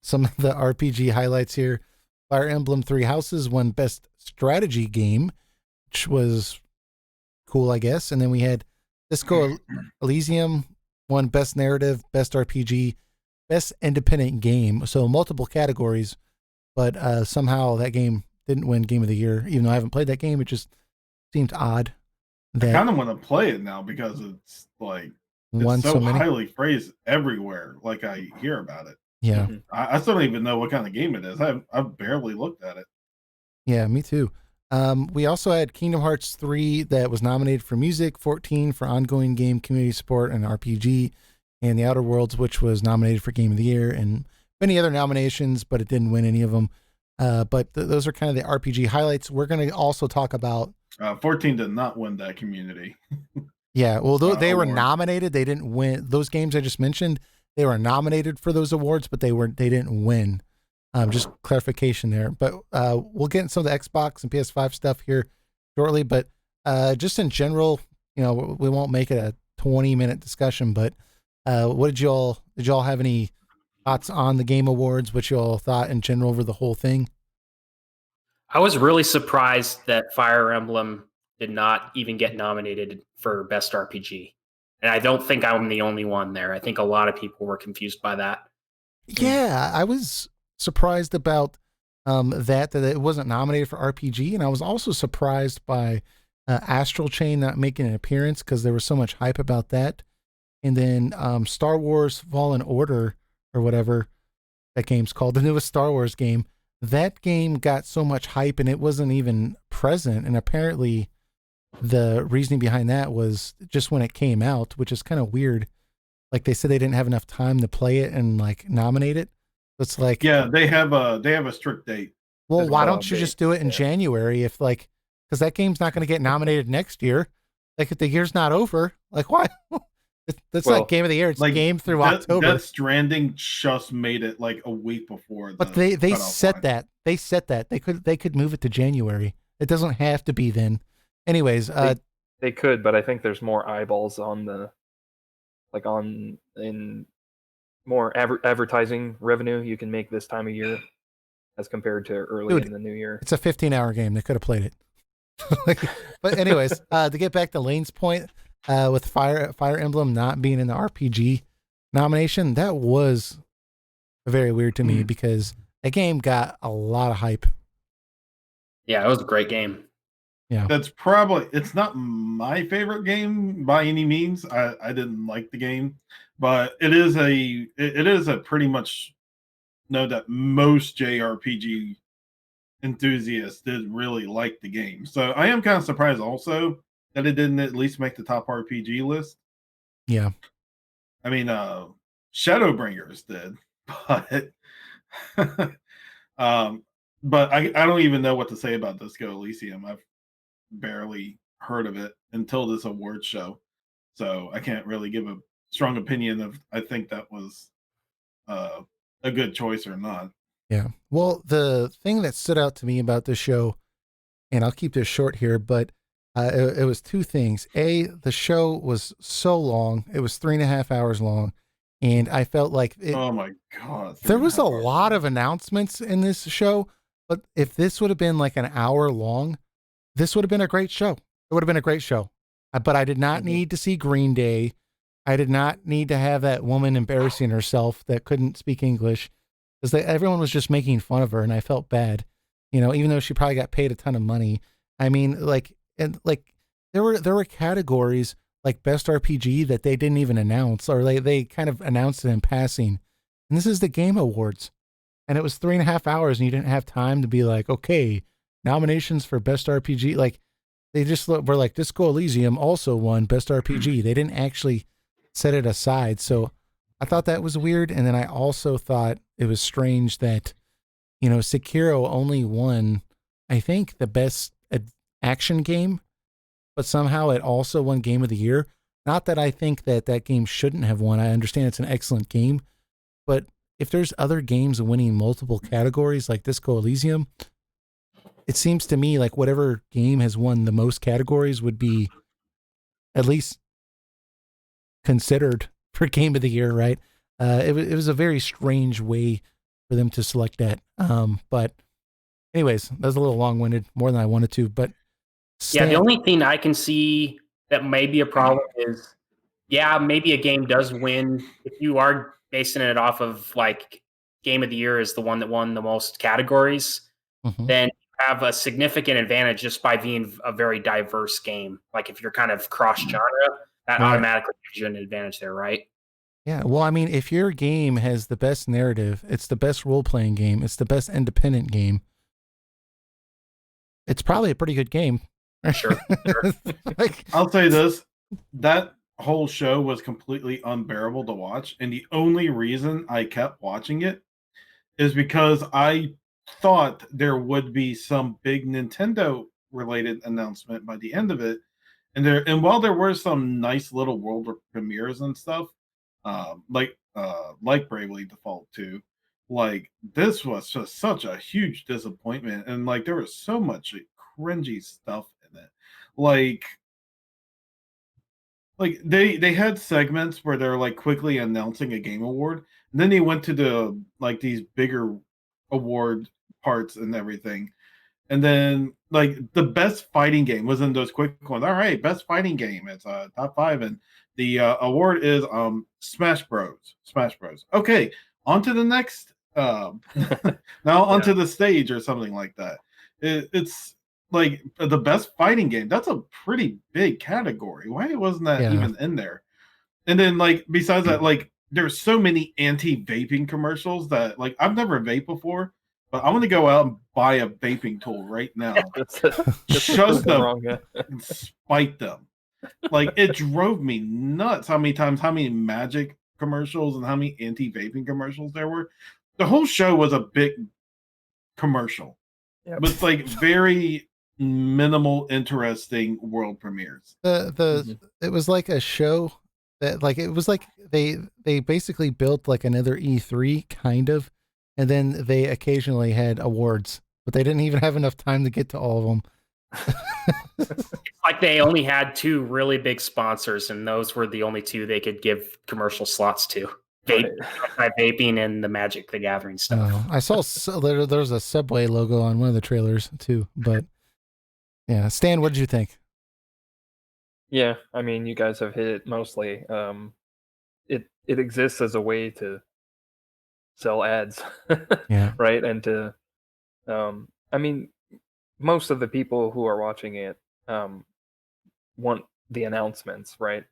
Some of the RPG highlights here. Fire Emblem Three Houses won Best Strategy Game, which was cool, I guess. And then we had Disco Elysium won Best Narrative, Best RPG, Best Independent Game. So multiple categories, but somehow that game didn't win Game of the Year. Even though I haven't played that game, it just seemed odd. I kind of want to play it now because it's like it's so highly praised everywhere. Like I hear about it. Yeah. I still don't even know what kind of game it is. I've barely looked at it. Yeah, me too. We also had Kingdom Hearts 3 that was nominated for music, 14 for ongoing game community support and RPG, and The Outer Worlds, which was nominated for Game of the Year, and many other nominations, but it didn't win any of them. But those are kind of the RPG highlights. We're going to also talk about 14 did not win that community. Yeah, well, they were award. nominated. They didn't win. Those games I just mentioned, they were nominated for those awards, but they didn't win. Just clarification there. But we'll get into some of the Xbox and PS5 stuff here shortly. But just in general, we won't make it a 20-minute discussion. But what did y'all have any thoughts on the Game Awards? What y'all thought in general over the whole thing? I was really surprised that Fire Emblem did not even get nominated for Best RPG. And I don't think I'm the only one there. I think a lot of people were confused by that. Yeah, I was surprised about that it wasn't nominated for RPG, and I was also surprised by Astral Chain not making an appearance because there was so much hype about that. And then Star Wars Fallen Order, or whatever that game's called, the newest Star Wars game, that game got so much hype and it wasn't even present. And apparently the reasoning behind that was just when it came out, which is kind of weird. Like they said they didn't have enough time to play it and like nominate it. It's like, yeah, they have a strict date. Well, why don't you just do it in January because that game's not going to get nominated next year. Like if the year's not over, like why? That's not Game of the Year. It's like game through October. Death Stranding just made it like a week before. But they set that. They set that. They could move it to January. It doesn't have to be then. Anyways, they could, but I think there's more eyeballs on in more advertising revenue you can make this time of year as compared to early in the new year. It's a 15-hour game. They could have played it. But anyways, to get back to Lane's point, with Fire Emblem not being in the RPG nomination, that was very weird to me because that game got a lot of hype. Yeah, it was a great game. Yeah, it's not my favorite game by any means. I didn't like the game, but it is a pretty much know that most JRPG enthusiasts did really like the game. So I am kind of surprised also that it didn't at least make the top RPG list. Yeah. I mean, Shadowbringers did, but I don't even know what to say about Disco Elysium. I've barely heard of it until this award show, so I can't really give a strong opinion of I think that was a good choice or not. Yeah. Well, the thing that stood out to me about this show, and I'll keep this short here, but it was two things. A, the show was so long. It was 3.5 hours long. And I felt like oh my God. There was a lot of announcements in this show, but if this would have been like an hour long, this would have been a great show. It would have been a great show. But I did not need to see Green Day. I did not need to have that woman embarrassing herself that couldn't speak English, because everyone was just making fun of her, and I felt bad, even though she probably got paid a ton of money. I mean, there were categories like Best RPG that they didn't even announce, or they kind of announced it in passing. And this is the Game Awards, and it was 3.5 hours, and you didn't have time to be like, okay, nominations for Best RPG. Like they just were like Disco Elysium also won Best RPG. They didn't actually set it aside. So I thought that was weird. And then I also thought it was strange that, Sekiro only won, I think, the best action game, but somehow it also won Game of the Year. Not that I think that game shouldn't have won. I understand it's an excellent game, but if there's other games winning multiple categories like Disco Elysium, it seems to me like whatever game has won the most categories would be at least considered for Game of the Year, right? It was a very strange way for them to select that. But anyways, that was a little long-winded, more than I wanted to. But yeah, the only thing I can see that may be a problem is, maybe a game does win if you are basing it off of like Game of the Year is the one that won the most categories. Then have a significant advantage just by being a very diverse game. Like if you're kind of cross genre, that automatically gives you an advantage there, right? Yeah, well, I mean, if your game has the best narrative, it's the best role playing game, it's the best independent game, it's probably a pretty good game. Sure. Like, I'll say this: that whole show was completely unbearable to watch, and the only reason I kept watching it is because I thought there would be some big Nintendo related announcement by the end of it. And while there were some nice little world premieres and stuff, like Bravely Default 2, like this was just such a huge disappointment, and like there was so much cringy stuff in it. Like they had segments where they're like quickly announcing a game award, and then they went to the like these bigger award parts and everything. And then like the best fighting game was in those quick ones. All right, best fighting game. It's top 5, and the award is Smash Bros. Smash Bros. Okay, on to the next. Now onto the stage or something like that. It's like the best fighting game. That's a pretty big category. Why wasn't that even in there? And then like besides that, like there's so many anti-vaping commercials that like I've never vaped before, but I'm gonna go out and buy a vaping tool right now. Just to spite them. Like it drove me nuts how many Magic commercials and how many anti-vaping commercials there were. The whole show was a big commercial with like very minimal interesting world premieres. It was like a show that like it was like they basically built like another E3 kind of, and then they occasionally had awards, but they didn't even have enough time to get to all of them. It's like they only had 2 really big sponsors, and those were the only 2 they could give commercial slots to. Vaping and the Magic the Gathering stuff. Oh, I saw there's a Subway logo on one of the trailers too, but yeah. Stan, what did you think? Yeah, I mean, you guys have hit it mostly. It exists as a way to sell ads, Yeah. right? And to, I mean, most of the people who are watching it want the announcements, right?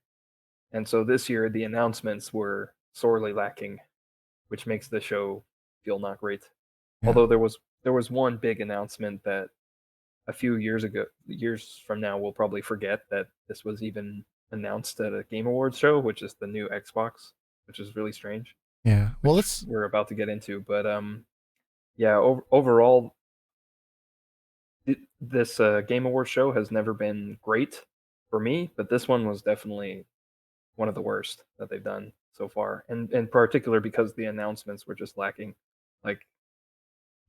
And so this year, the announcements were sorely lacking, which makes the show feel not great. Yeah. Although there was one big announcement that a few years from now, we'll probably forget that this was even announced at a Game Awards show, which is the new Xbox, which is really strange. Yeah. Well, we're about to get into, but yeah. Overall, this Game Awards show has never been great for me, but this one was definitely one of the worst that they've done so far, and in particular because the announcements were just lacking, like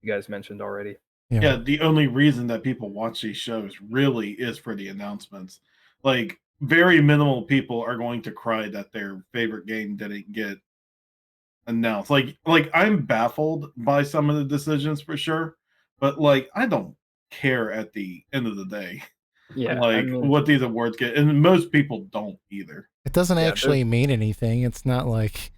you guys mentioned already. Yeah, the only reason that people watch these shows really is for the announcements. Like very minimal people are going to cry that their favorite game didn't get announced. Like I'm baffled by some of the decisions for sure, but like I don't care at the end of the day. Yeah, like what these awards get, and most people don't either. It doesn't actually mean anything. It's not like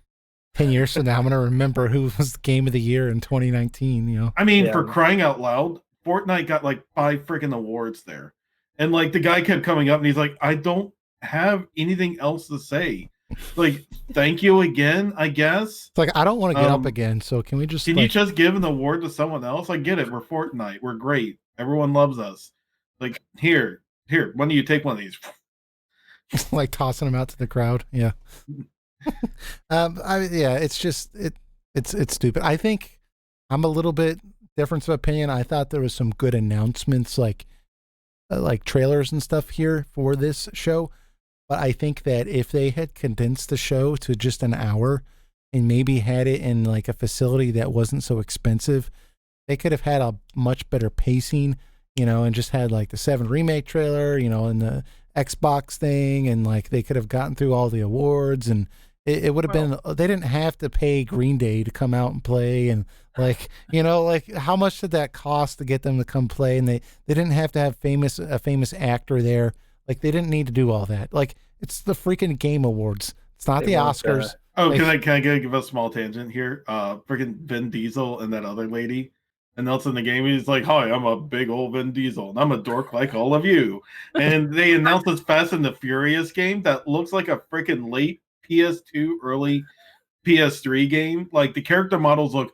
10 years from now I'm going to remember who was the game of the year in 2019, you know. I mean, for crying out loud, Fortnite got like 5 freaking awards there. And like the guy kept coming up and he's like, I don't have anything else to say. Like, thank you again, I guess. It's like I don't want to get up again, so can we just you just give an award to someone else? I get it. We're Fortnite. We're great. Everyone loves us. Like, here, why don't you take one of these? Like tossing them out to the crowd. Yeah. It's just it's stupid. I think I'm a little bit difference of opinion. I thought there was some good announcements, like trailers and stuff here for this show. But I think that if they had condensed the show to just an hour and maybe had it in like a facility that wasn't so expensive, they could have had a much better pacing, you know, and just had like the 7 remake trailer, you know, and the Xbox thing, and like they could have gotten through all the awards, and it would have been, they didn't have to pay Green Day to come out and play, and like, you know, like how much did that cost to get them to come play? And they didn't have to have a famous actor there. Like they didn't need to do all that. Like it's the freaking Game Awards. It's not the Oscars. Can I give a small tangent here? Freaking Vin Diesel and that other lady announcing the game. He's like, "Hi, I'm a big old Vin Diesel, and I'm a dork like all of you." And they announced this Fast and the Furious game that looks like a freaking late PS2, early PS3 game, like the character models look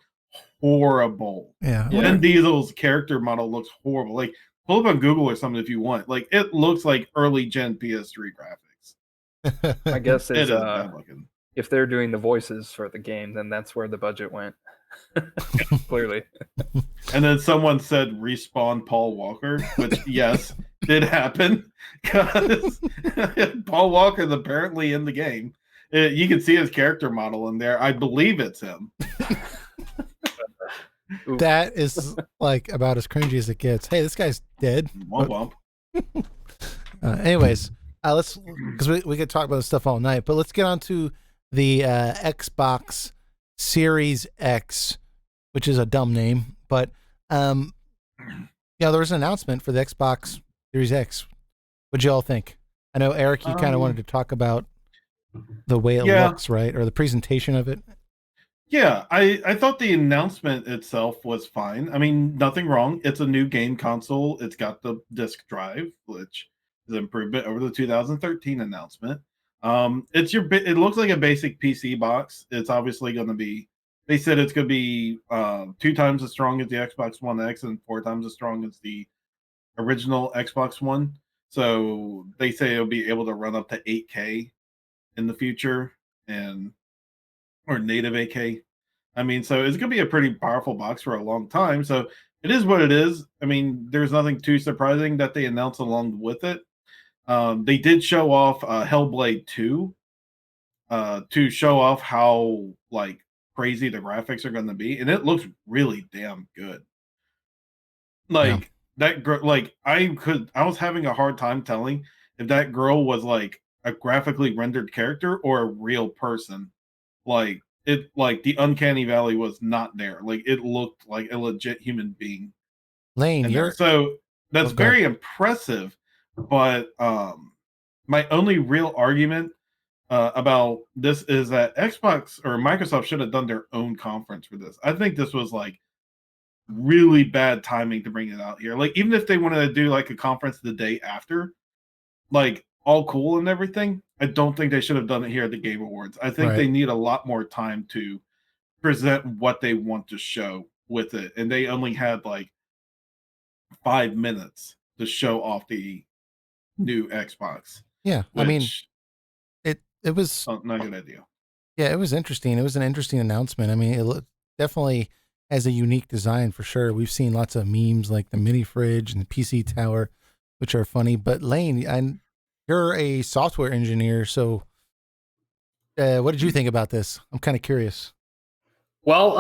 horrible. Yeah. Yeah. Vin Diesel's character model looks horrible. Like, pull up on Google or something if you want. Like, it looks like early gen PS3 graphics. My guess It is is bad looking. if they're doing the voices for the game, then that's where the budget went. Clearly. And then someone said respawn Paul Walker, which yes, did happen because Paul Walker's apparently in the game. You can see his character model in there. I believe it's him. That is like about as cringy as it gets. Hey, this guy's dead. Womp womp. Anyways, let's, because we could talk about this stuff all night, but let's get on to the Xbox Series X, which is a dumb name, but there was an announcement for the Xbox Series X. What'd you all think? I know, Eric, you kind of wanted to talk about the way it looks, right? Or the presentation of it. Yeah, I thought the announcement itself was fine. I mean, nothing wrong. It's a new game console. It's got the disk drive, which is an improvement over the 2013 announcement. It looks like a basic PC box. It's obviously going to be, they said it's going to be 2 times as strong as the Xbox One X and 4 times as strong as the original Xbox One. So they say it'll be able to run up to 8K in the future or native 8K. I mean, so it's going to be a pretty powerful box for a long time. So it is what it is. I mean, there's nothing too surprising that they announced along with it. They did show off Hellblade 2 to show off how like crazy the graphics are going to be, and it looks really damn good. Like that girl, like I was having a hard time telling if that girl was like a graphically rendered character or a real person. Like the uncanny valley was not there. Like it looked like a legit human being. Lane, so that's very impressive. But my only real argument about this is that Xbox or Microsoft should have done their own conference for this. I think this was like really bad timing to bring it out here. Like, even if they wanted to do like a conference the day after, like all cool and everything, I don't think they should have done it here at the Game Awards. I think they need a lot more time to present what they want to show with it. And they only had like 5 minutes to show off the new Xbox. Yeah, I mean, it was not a good idea. Yeah, it was interesting. It was an interesting announcement. I mean, it definitely has a unique design for sure. We've seen lots of memes like the mini fridge and the PC tower, which are funny. But Lane, you're a software engineer, so what did you think about this? I'm kind of curious. Well,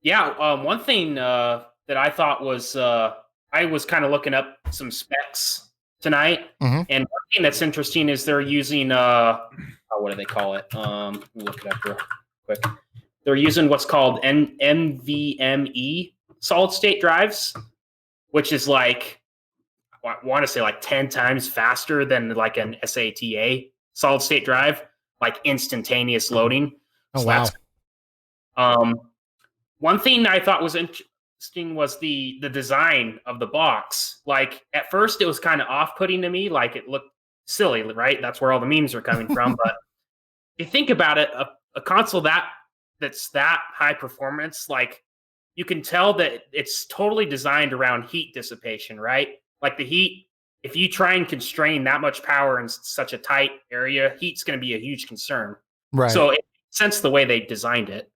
one thing that I thought was I was kind of looking up some specs tonight, and one thing that's interesting is they're using what do they call it? Let me look it up real quick. They're using what's called NVMe solid state drives, which is like, I want to say like 10 times faster than like an SATA solid state drive, like instantaneous loading. Oh, wow. One thing I thought was interesting was the design of the box. Like at first it was kind of off-putting to me, like it looked silly, right? That's where all the memes are coming from. But if you think about it, a console that's that high performance, like you can tell that it's totally designed around heat dissipation, right? Like the heat, if you try and constrain that much power in such a tight area, heat's going to be a huge concern. Right. So it makes sense the way they designed it.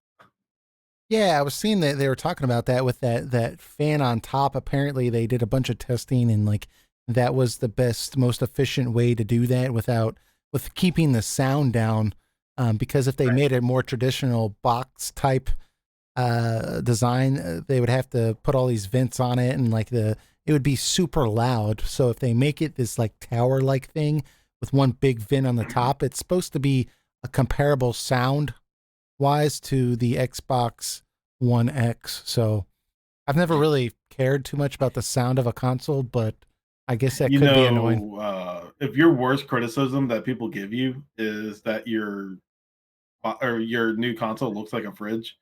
Yeah, I was seeing that they were talking about that with that fan on top. Apparently they did a bunch of testing and like that was the best, most efficient way to do that with keeping the sound down. Because if they made a more traditional box type design, they would have to put all these vents on it and like it would be super loud. So if they make it this like tower like thing with one big vent on the top, it's supposed to be a comparable sound wise to the Xbox One X. So I've never really cared too much about the sound of a console, but I guess that could be annoying. If your worst criticism that people give you is that your new console looks like a fridge,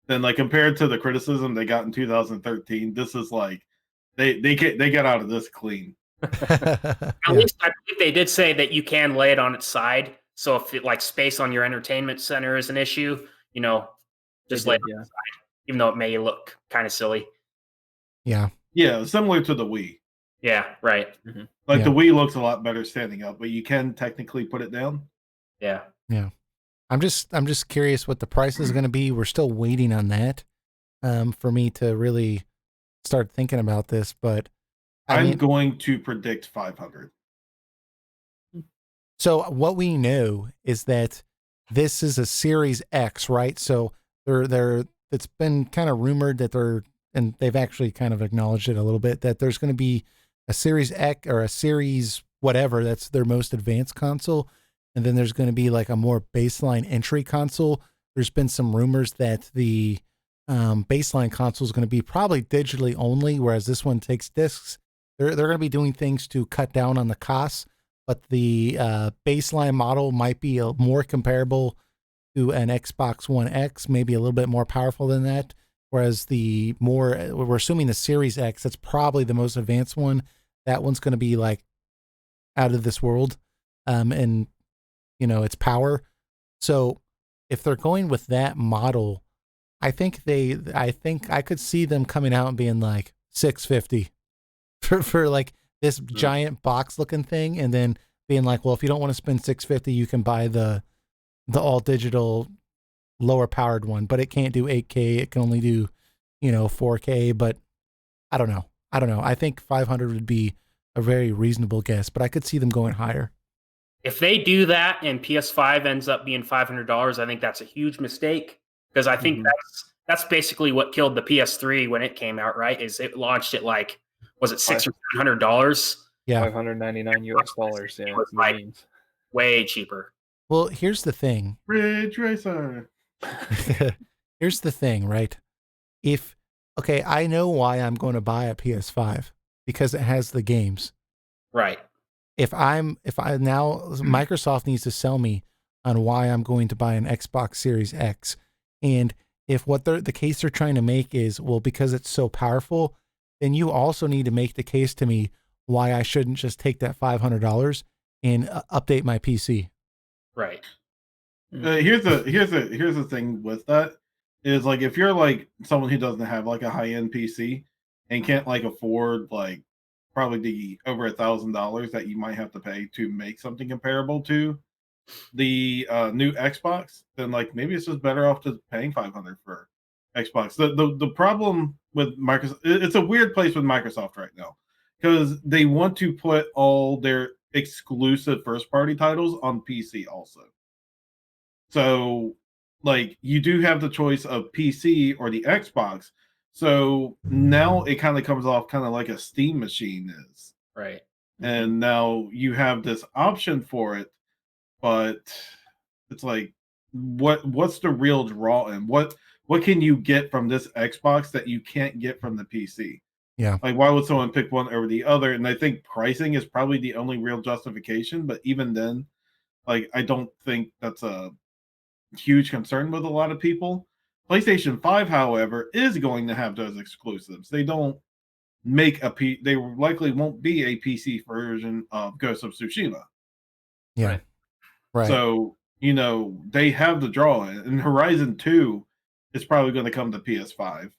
then like compared to the criticism they got in 2013, this is like they get out of this clean. At least I believe they did say that you can lay it on its side. So if it, like space on your entertainment center is an issue, just They let did, it yeah. aside, even though it may look kind of silly. Yeah. Yeah, similar to the Wii. Yeah, right. Like Yeah. the Wii looks a lot better standing up, but you can technically put it down. Yeah. Yeah. I'm just curious what the price is going to be. We're still waiting on that for me to really start thinking about this, but I'm going to predict 500. So what we know is that this is a Series X, right? So it's been kind of rumored that and they've actually kind of acknowledged it a little bit, that there's going to be a Series X or a Series whatever, that's their most advanced console. And then there's going to be like a more baseline entry console. There's been some rumors that the baseline console is going to be probably digitally only, whereas this one takes discs. They're going to be doing things to cut down on the costs, but the baseline model might be more comparable to an Xbox One X, maybe a little bit more powerful than that. Whereas we're assuming the Series X, that's probably the most advanced one. That one's going to be like out of this world, and its power. So if they're going with that model, I think I could see them coming out and being like $650 for like this giant box looking thing, and then being like, well, if you don't want to spend $650, you can buy the all digital lower powered one, but it can't do 8K. It can only do 4K. But I don't know. I think 500 would be a very reasonable guess, but I could see them going higher. If they do that and PS5 ends up being $500, I think that's a huge mistake, because I think that's basically what killed the PS3 when it came out, right? Is it launched at like, was it $600 or $700? Yeah, $599 US. Yeah, it was like way cheaper. Well, here's the thing. Ridge Racer. Here's the thing, right? I know why I'm going to buy a PS5, because it has the games. Right. If Microsoft needs to sell me on why I'm going to buy an Xbox Series X, and if what the case they're trying to make is, well, because it's so powerful, then you also need to make the case to me why I shouldn't just take that $500 and update my PC. Right. Here's the thing with that is, like, if you're like someone who doesn't have like a high end PC and can't like afford like probably the over $1,000 that you might have to pay to make something comparable to the new Xbox, then like maybe it's just better off just paying 500 for Xbox. The problem with Microsoft, it's a weird place with Microsoft right now, because they want to put all their exclusive first party titles on PC also. So like you do have the choice of PC or the Xbox. So now it kind of comes off kind of like a Steam machine is. Right. And now you have this option for it, but it's like what's the real draw, and what can you get from this Xbox that you can't get from the PC? Yeah. Like, why would someone pick one over the other? And I think pricing is probably the only real justification, but even then, like, I don't think that's a huge concern with a lot of people. PlayStation 5, however, is going to have those exclusives. They don't make they likely won't be a PC version of Ghost of Tsushima. Yeah. Right. So, they have the draw, and Horizon 2 is probably going to come to PS5.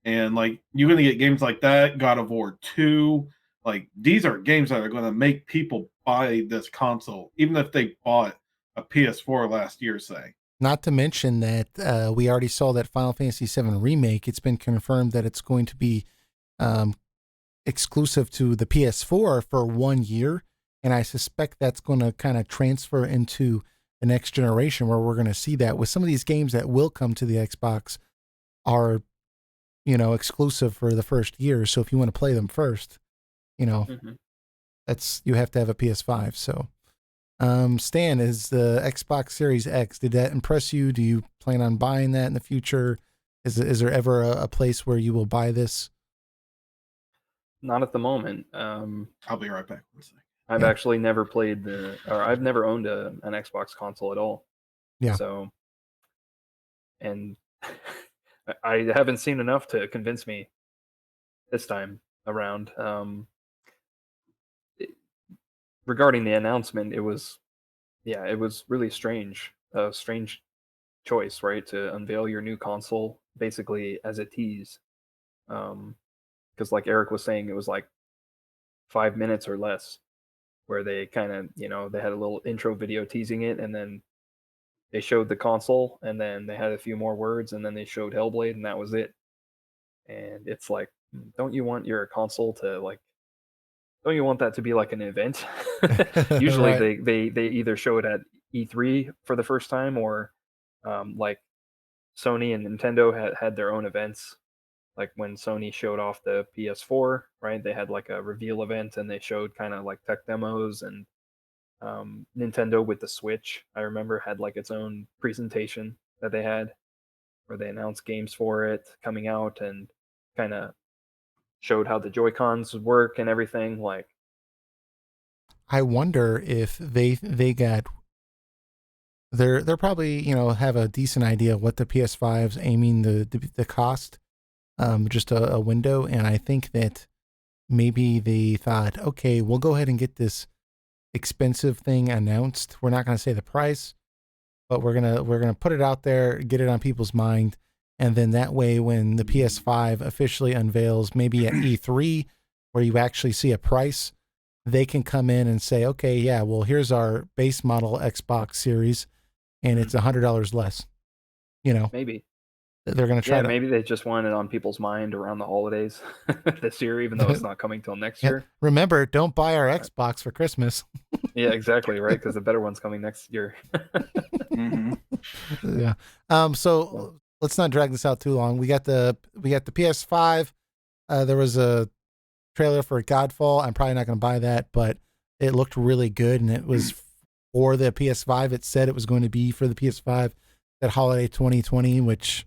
And like, you're going to get games like that, God of War 2. Like, these are games that are going to make people buy this console, even if they bought a PS4 last year, say. Not to mention that we already saw that Final Fantasy VII Remake. It's been confirmed that it's going to be exclusive to the PS4 for 1 year. And I suspect that's going to kind of transfer into the next generation, where we're going to see that with some of these games that will come to the Xbox are, exclusive for the first year. So if you want to play them first, you have to have a PS5. So, Stan, is the Xbox Series X, did that impress you? Do you plan on buying that in the future? Is there ever a place where you will buy this? Not at the moment. I'll be right back. One second. I've actually never I've never owned an Xbox console at all. Yeah. So, and I haven't seen enough to convince me this time around. Regarding the announcement, it was yeah, it was really strange. A strange choice, right? To unveil your new console basically as a tease. Because like Eric was saying, it was like 5 minutes or less where they kind of, they had a little intro video teasing it, and then they showed the console, and then they had a few more words, and then they showed Hellblade, and that was it. And it's like, don't you want your console to like? Don't you want that to be like an event? Usually, Right. they either show it at E3 for the first time, or like Sony and Nintendo had their own events. Like when Sony showed off the PS4, right? They had like a reveal event, and they showed kind of like tech demos, and Nintendo with the Switch, I remember, had like its own presentation that they had where they announced games for it coming out and kind of showed how the Joy-Cons would work and everything. Like, I wonder if they got they're probably have a decent idea of what the PS5's aiming the cost, just a window, and I think that maybe they thought, okay, we'll go ahead and get this expensive thing announced. We're not going to say the price, but we're gonna put it out there, get it on people's mind, and then that way, when the PS5 officially unveils, maybe at E3, where you actually see a price, they can come in and say, okay, yeah, well, here's our base model Xbox Series, and it's $100 less. maybe. They're gonna try Yeah, to. maybe they just want it on people's mind around the holidays this year, even though it's not coming till next Yeah, year. remember, don't buy our Xbox for Christmas. Yeah, exactly, right? Because the better one's coming next year. Mhm. Yeah. So let's not drag this out too long. We got the PS5. There was a trailer for Godfall. I'm probably not going to buy that, but it looked really good, and it was for the PS5. It said it was going to be for the PS5 at holiday 2020, which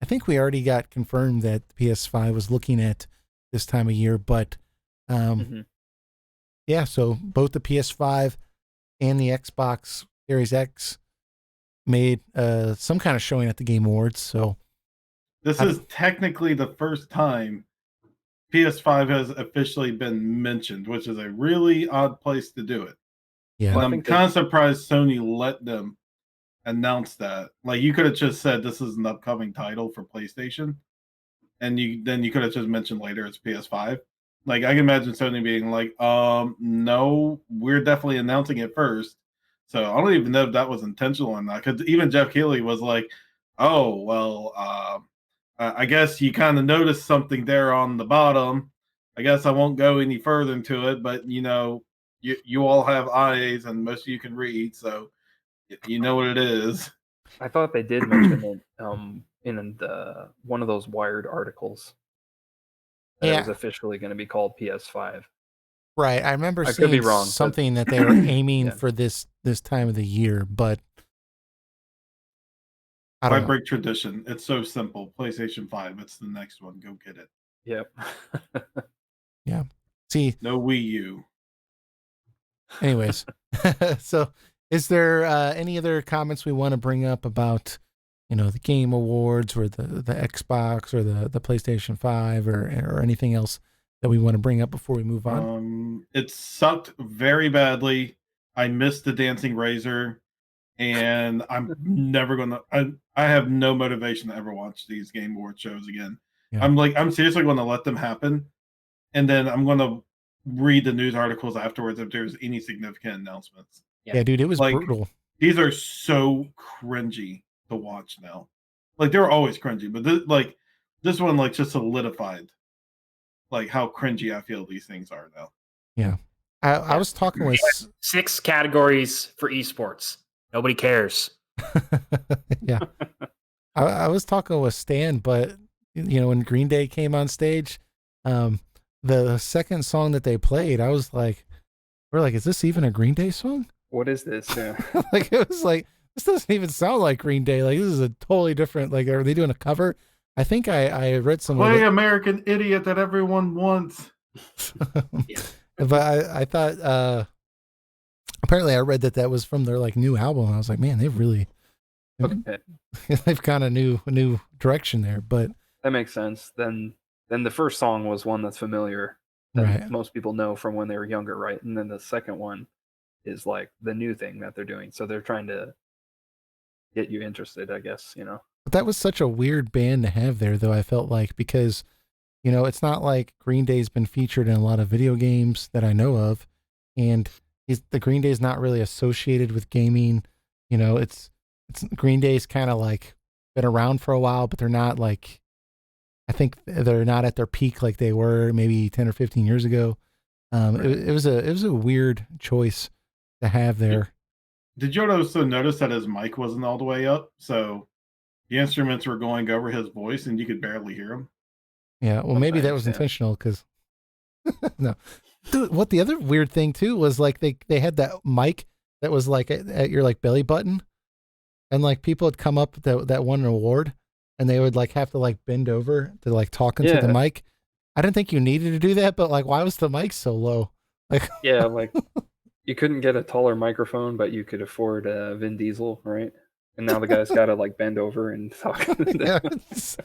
I think we already got confirmed that the PS5 was looking at this time of year. But Mhm. yeah, so both the PS5 and the Xbox Series X made some kind of showing at the Game Awards. So This is technically the first time PS5 has officially been mentioned, which is a really odd place to do it. yeah, And Well, I I'm think kind of surprised Sony let them announce that. Like, you could have just said this is an upcoming title for PlayStation, and you could have just mentioned later it's PS5. Like, I can imagine Sony being like, no, we're definitely announcing it first. So I don't even know if that was intentional or not. Because even Jeff Keighley was like, oh well, I guess you kind of noticed something there on the bottom. I guess I won't go any further into it, but you all have eyes and most of you can read, so you know what it is. I thought they did mention it in the one of those Wired articles that it was yeah, officially going to be called PS5. right. I remember I could be seeing wrong, but something that they were aiming yeah, for this time of the year, but I Why don't know. break tradition? It's so simple. PlayStation 5, it's the next one. Go get it. yep. Yeah. See, No Wii U. anyways, so is there any other comments we want to bring up about the Game Awards or the Xbox or the PlayStation 5 or anything else that we want to bring up before we move on? It sucked very badly. I missed the Dancing Razor, and I'm never gonna. I have no motivation to ever watch these Game Award shows again. Yeah. I'm seriously going to let them happen, and then I'm going to read the news articles afterwards if there's any significant announcements. Yeah, dude, it was Like, brutal. these are so cringy to watch now. Like, they were always cringy, but this one like just solidified like how cringy I feel these things are now. Yeah. I was talking with 6 categories for esports. Nobody cares. yeah. I was talking with Stan, but when Green Day came on stage, the second song that they played, I was like, we're like, is this even a Green Day song? What is this? Yeah. Like, it was like, this doesn't even sound like Green Day. Like, this is a totally different, like, are they doing a cover? I think I read somewhere Play that, American Idiot that everyone wants. but I thought apparently I read that was from their like new album. I was like, man, they've really Okay, they've got a new direction there. But that makes sense. Then the first song was one that's familiar that right. most people know from when they were younger, right? And then the second one is like the new thing that they're doing. So they're trying to get you interested, I guess, you know. But that was such a weird band to have there, though, I felt like, because, you know, it's not like Green Day's been featured in a lot of video games that I know of, and the Green Day's not really associated with gaming. You know, it's Green Day's kind of like been around for a while, but they're not like, I think they're not at their peak like they were maybe 10 or 15 years ago. Right. It was a weird choice to have there. Did you also notice that his mic wasn't all the way up? So the instruments were going over his voice and you could barely hear him. Yeah, well, That's maybe that nice, was yeah. intentional because no. Dude, what the other weird thing too was like they had that mic that was like at your like belly button, and like people would come up that won an award, and they would like have to like bend over to like talk into the Yeah. mic. I didn't think you needed to do that, but like, why was the mic so low? Like, Yeah, like you couldn't get a taller microphone, but you could afford Vin Diesel, right? And now the guy's got to like bend over and talk. yeah, it's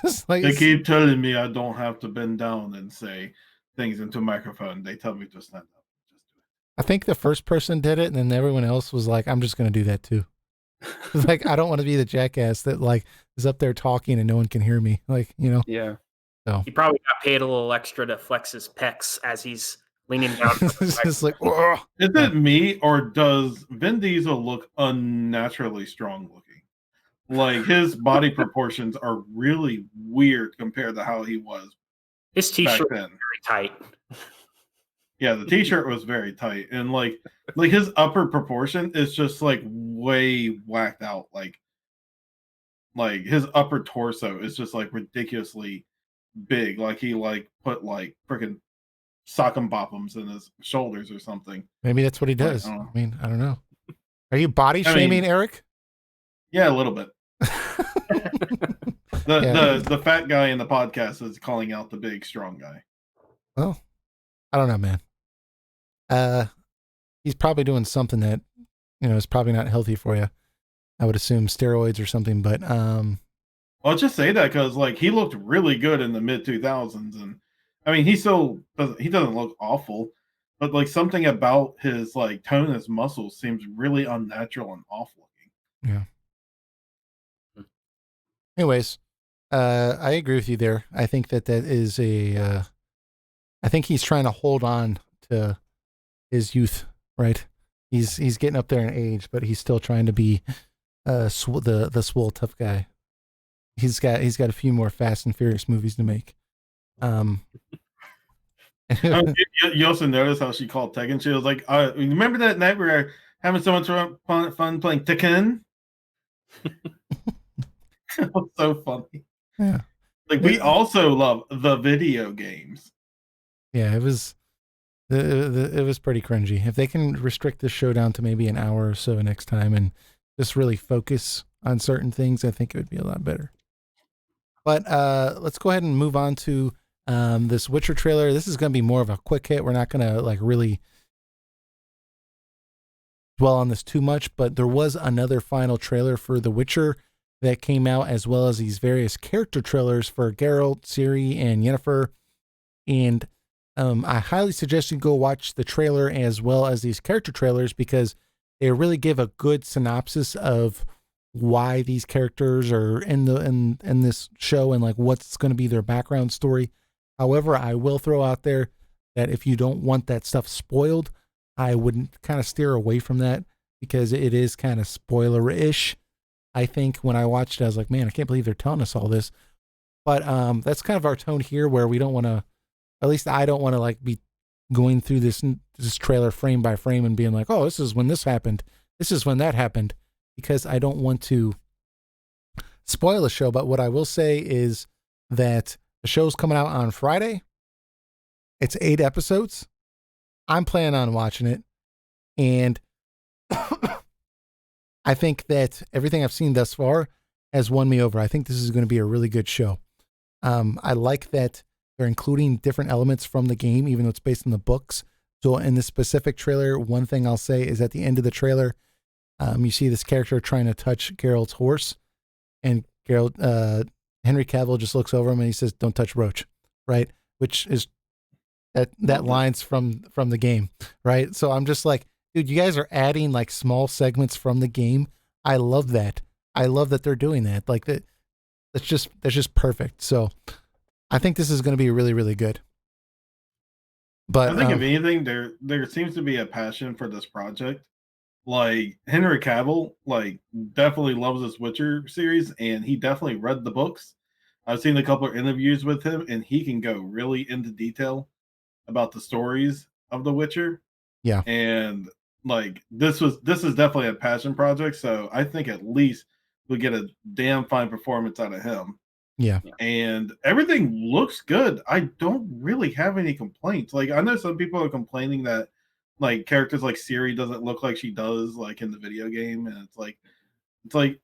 just like They keep telling me I don't have to bend down and say things into a microphone. They tell me to stand up. Just do it. I think the first person did it, and then everyone else was like, "I'm just gonna do that too." It's like, I don't want to be the jackass that like is up there talking and no one can hear me. Like, you know. Yeah. So He probably got paid a little extra to flex his pecs as he's leaning down. it's just like, "Ugh." Is it me or does Vin Diesel look unnaturally strong looking? Like his body proportions are really weird compared to how he was His back t-shirt then. very tight. Yeah, the t-shirt was very tight, and like his upper proportion is just like way whacked out. Like his upper torso is just like ridiculously big. Like he like put like freaking sock and bop'ems in his shoulders or something. Maybe that's what he Like, does. I I don't know. mean, I don't know. Are you body I shaming, mean- Eric? Yeah, a little bit. Yeah. The fat guy in the podcast is calling out the big strong guy. Well, I don't know, man. He's probably doing something that, you know, is probably not healthy for you. I would assume steroids or something, but I'll just say that because like he looked really good in the mid 2000s, and I mean he doesn't look awful, but like something about his like tone, his muscles seems really unnatural and off looking. yeah. Anyways, I agree with you there. I think that is I think he's trying to hold on to his youth, right? He's getting up there in age, but he's still trying to be the swole tough guy. He's got a few more Fast and Furious movies to make. You also notice how she called Tekken. She was like, "Remember that night we were having so much fun playing Tekken?" It was so funny. Yeah. Like we also love the video games. Yeah, it was pretty cringy. If they can restrict this show down to maybe an hour or so next time and just really focus on certain things, I think it would be a lot better. But let's go ahead and move on to this Witcher trailer. This is going to be more of a quick hit. We're not going to like really dwell on this too much, but there was another final trailer for The Witcher that came out, as well as these various character trailers for Geralt, Ciri, and Yennefer. And I highly suggest you go watch the trailer as well as these character trailers, because they really give a good synopsis of why these characters are in this show and like what's going to be their background story. However, I will throw out there that if you don't want that stuff spoiled, I would kind of steer away from that, because it is kind of spoiler-ish. I think when I watched it, I was like, man, I can't believe they're telling us all this. But that's kind of our tone here, where we don't want to, at least I don't want to like be going through this trailer frame by frame and being like, oh, this is when this happened. This is when that happened, because I don't want to spoil a show. But what I will say is that the show's coming out on Friday. It's 8 episodes. I'm planning on watching it. And I think that everything I've seen thus far has won me over. I think this is going to be a really good show. I like that they're including different elements from the game, even though it's based on the books. So in this specific trailer, one thing I'll say is at the end of the trailer, you see this character trying to touch Geralt's horse, and Henry Cavill just looks over him and he says, "Don't touch Roach," right? Which is that line's from the game, right? So I'm just like, dude, you guys are adding like small segments from the game. I love that. I love that they're doing that. Like that's just perfect. So I think this is going to be really, really good. But I think if anything, there seems to be a passion for this project. Like Henry Cavill, like definitely loves this Witcher series, and he definitely read the books. I've seen a couple of interviews with him, and he can go really into detail about the stories of The Witcher. Yeah. And like this is definitely a passion project, so I think at least we'll get a damn fine performance out of him. Yeah. And everything looks good. I don't really have any complaints. Like I know some people are complaining that like characters like Siri doesn't look like she does like in the video game, and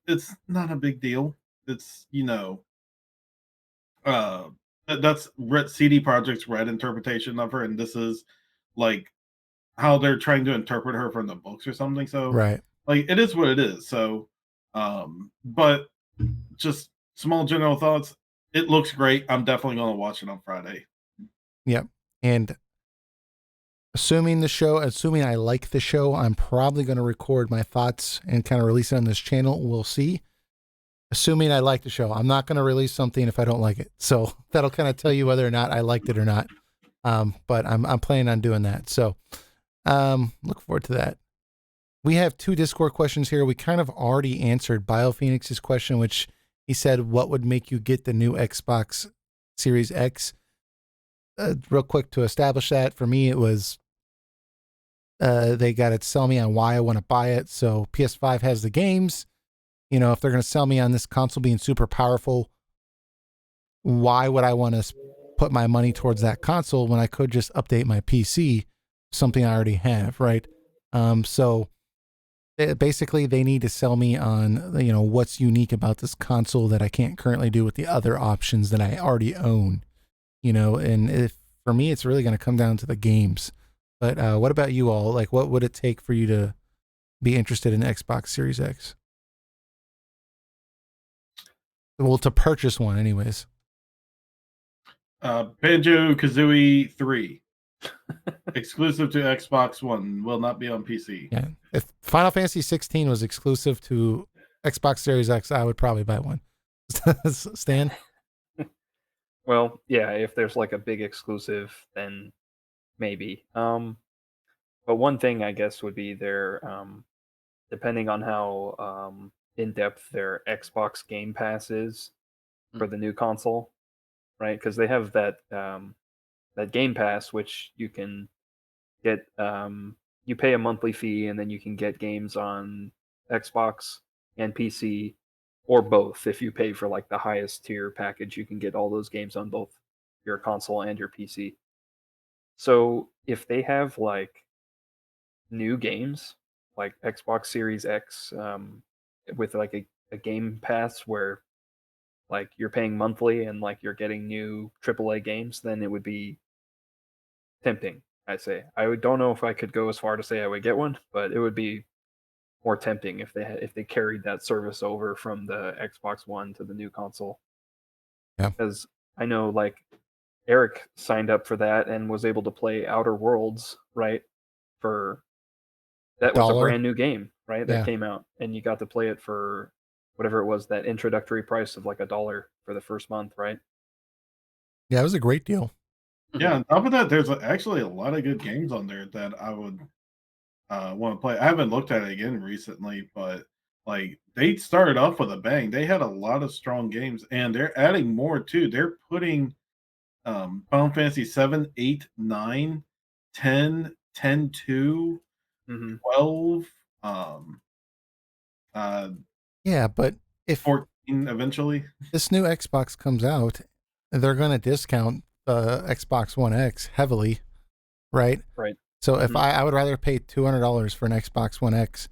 it's not a big deal. It's uh that's CD Project's Red interpretation of her, and this is like how they're trying to interpret her from the books or something. So Right. like it is what it is. So but just small general thoughts. It looks great. I'm definitely gonna watch it on Friday. Yep. And assuming I like the show, I'm probably going to record my thoughts and kind of release it on this channel. We'll see. Assuming I like the show, I'm not going to release something if I don't like it. So that'll kind of tell you whether or not I liked it or not. But I'm planning on doing that. So look forward to that. We have 2 Discord questions here. We kind of already answered BioPhoenix's question, which he said, what would make you get the new Xbox Series X? Real quick to establish that, for me, it was they got to sell me on why I want to buy it. So PS5 has the games. You know, if they're going to sell me on this console being super powerful, why would I want to put my money towards that console when I could just update my PC, something I already have, right? So basically they need to sell me on, you know, what's unique about this console that I can't currently do with the other options that I already own, you know. And if for me, it's really going to come down to the games. But what about you all? Like, what would it take for you to be interested in Xbox Series X? Well, to purchase one anyways. Banjo-Kazooie 3. Exclusive to Xbox One, will not be on PC. Yeah. If Final Fantasy 16 was exclusive to Xbox Series X, I would probably buy one. Stan? Well, yeah, if there's like a big exclusive, then maybe. But one thing I guess would be their depending on how in depth their Xbox Game Pass is for the new console, right? Because they have that that Game Pass, which you can get. You pay a monthly fee, and then you can get games on Xbox and PC, or both. If you pay for like the highest tier package, you can get all those games on both your console and your PC. So if they have like new games like Xbox Series X with like a Game Pass where like you're paying monthly and like you're getting new AAA games, then it would be tempting. I say don't know if I could go as far to say I would get one, but it would be more tempting if they carried that service over from the Xbox One to the new console. Yeah, because I know like Eric signed up for that and was able to play Outer Worlds, right? For that was a brand new game, right? That came out, and you got to play it for whatever it was, that introductory price of like $1 for the first month, right? Yeah, it was a great deal. Yeah, on top of that, there's actually a lot of good games on there that I would want to play. I haven't looked at it again recently, but like they started off with a bang. They had a lot of strong games, and they're adding more too. They're putting Final Fantasy 7, 8, 9, 10, 10 2, 12, yeah, but if 14 eventually. This new Xbox comes out, they're going to discount the Xbox One X heavily, right? Right. So if I would rather pay $200 for an Xbox One X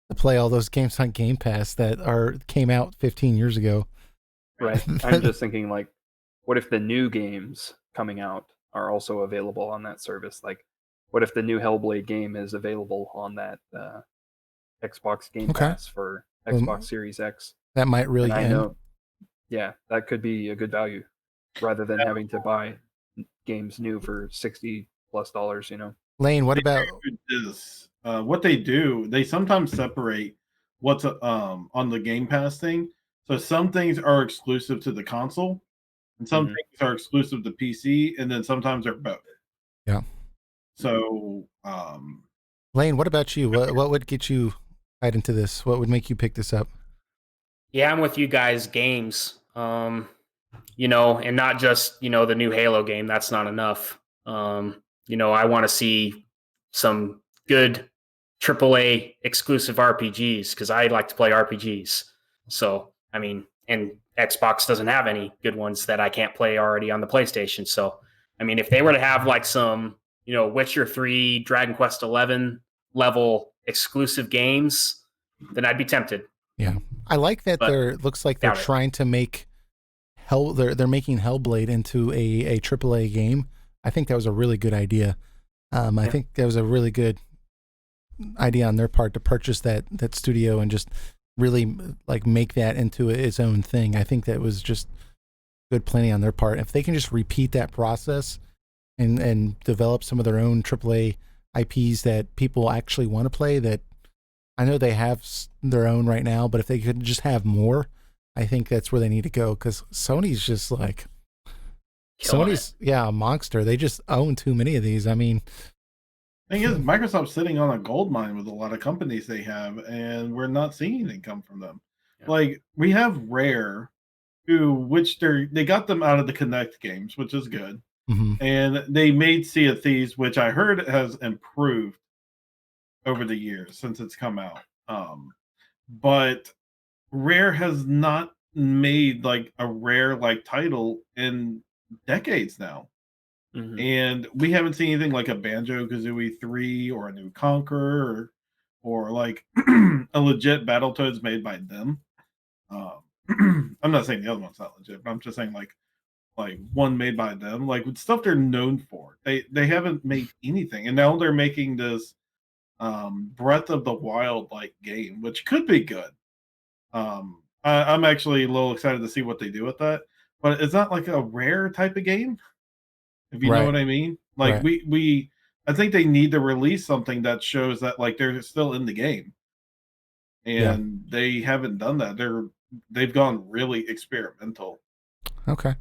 to play all those games on Game Pass that came out 15 years ago. Right. I'm just thinking like, what if the new games coming out are also available on that service? Like, what if the new Hellblade game is available on that Xbox Game Pass for Xbox Series X? That might really I know, yeah, that could be a good value rather than having to buy games new for $60+, you know. Lane, what about this? what they do, they sometimes separate what's on the Game Pass thing. So some things are exclusive to the console, and some Mhm. things are exclusive to PC, and then sometimes they're both. Yeah. So, Lane, what about you? What would get you tied into this? What would make you pick this up? Yeah, I'm with you guys. Games, you know, and not just, you know, the new Halo game. That's not enough. You know, I want to see some good AAA exclusive RPGs because I like to play RPGs. So, I mean, and Xbox doesn't have any good ones that I can't play already on the PlayStation. So, I mean, if they were to have like some, you know, Witcher 3, Dragon Quest 11 level exclusive games, then I'd be tempted. Yeah, I like that. But Looks like they're doubt it. trying to make They're making Hellblade into a AAA game. I think that was a really good idea. I think that was a really good idea on their part to purchase that studio and just really like make that into its own thing. I think that was just good planning on their part. If they can just repeat that process and develop some of their own AAA IPs that people actually want to play, that I know they have their own right now, but if they could just have more, I think that's where they need to go, because Sony's just like Sony's a monster. They just own too many of these. I mean, thing is, Microsoft's sitting on a gold mine with a lot of companies they have, and we're not seeing anything come from them. Yeah. Like we have Rare, which they got them out of the Kinect games, which is good, and they made Sea of Thieves, which I heard has improved over the years since it's come out. But Rare has not made like a Rare like title in decades now. And we haven't seen anything like a Banjo-Kazooie 3 or a new Conqueror or like a legit Battletoads made by them. I'm not saying the other one's not legit, but I'm just saying like one made by them, like with stuff they're known for. They haven't made anything, and now they're making this Breath of the Wild like game, which could be good. I'm actually a little excited to see what they do with that, but it's not like a Rare type of game, if you know what I mean. Like right. I think they need to release something that shows that like they're still in the game, and they haven't done that. They've gone really experimental. Okay.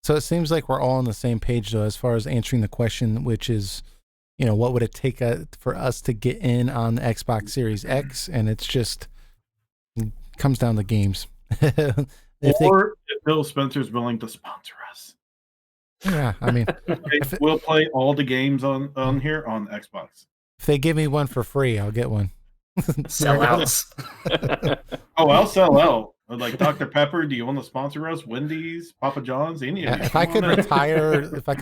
So it seems like we're all on the same page though, as far as answering the question, which is, you know, what would it take for us to get in on the Xbox Series X? And it's just comes down to games. If Bill Spencer's willing to sponsor us. Yeah, I mean, we'll play all the games on here on Xbox. If they give me one for free, I'll get one. Sellouts. Oh, I'll sell out. Like Dr. Pepper, do you want to sponsor us? Wendy's, Papa John's, any of these? If I could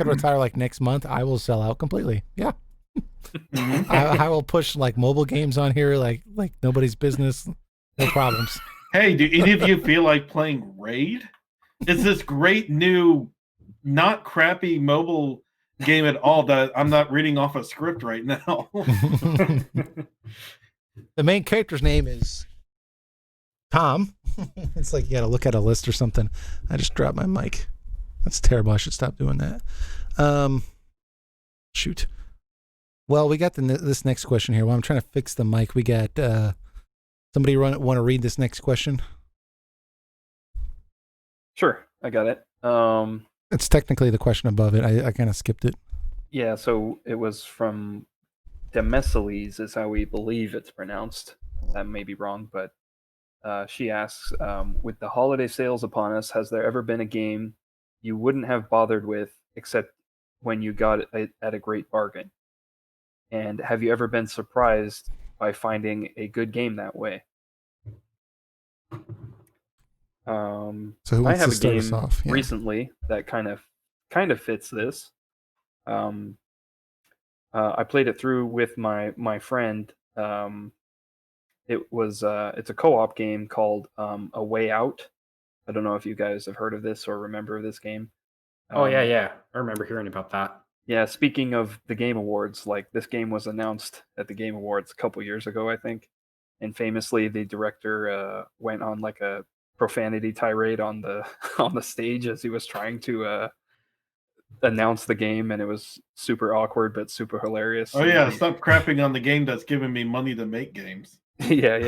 retire like next month, I will sell out completely. Yeah. I will push like mobile games on here like nobody's business. No problems. Hey, do any of you feel like playing Raid? It's this great new, not crappy mobile game at all that I'm not reading off a script right now. The main character's name is Tom. It's like you got to look at a list or something. I just dropped my mic. That's terrible. I should stop doing that. Shoot. Well, we got this next question here. While I'm trying to fix the mic, we got somebody want to read this next question? Sure, I got it. It's technically the question above it. I kind of skipped it. Yeah, so it was from Demesiles is how we believe it's pronounced. That may be wrong, but she asks, with the holiday sales upon us, has there ever been a game you wouldn't have bothered with except when you got it at a great bargain? And have you ever been surprised by finding a good game that way? So who wants I have to start a us game off? Yeah. recently that kind of fits this. I played it through with my friend. It's a co-op game called A Way Out. I don't know if you guys have heard of this or remember this game. Oh yeah. I remember hearing about that. Yeah, speaking of the Game Awards, like this game was announced at the Game Awards a couple years ago, I think. And famously, the director went on like a profanity tirade on the on the stage as he was trying to announced the game, and it was super awkward but super hilarious. Oh yeah, stop crapping on the game that's giving me money to make games. Yeah.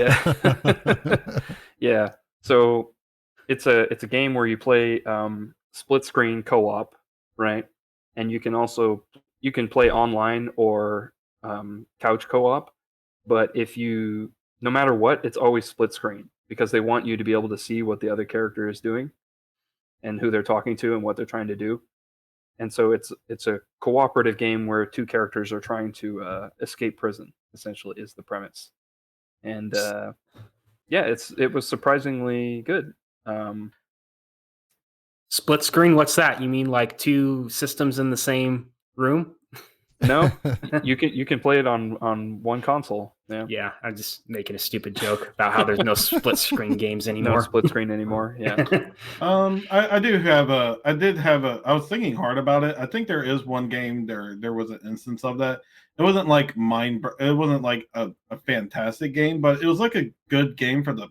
Yeah. So it's a game where you play split screen co-op, right? And you can play online or couch co-op, but no matter what, it's always split screen because they want you to be able to see what the other character is doing and who they're talking to and what they're trying to do. And so it's a cooperative game where two characters are trying to escape prison. Essentially, is the premise. And yeah, it was surprisingly good. Split screen, what's that? You mean like two systems in the same room? No, you can play it on one console. Yeah. Yeah, I'm just making a stupid joke about how there's no split screen games anymore. No split screen anymore. Yeah. I was thinking hard about it. I think there is one game there was an instance of that. It wasn't like it wasn't like a fantastic game, but it was like a good game for the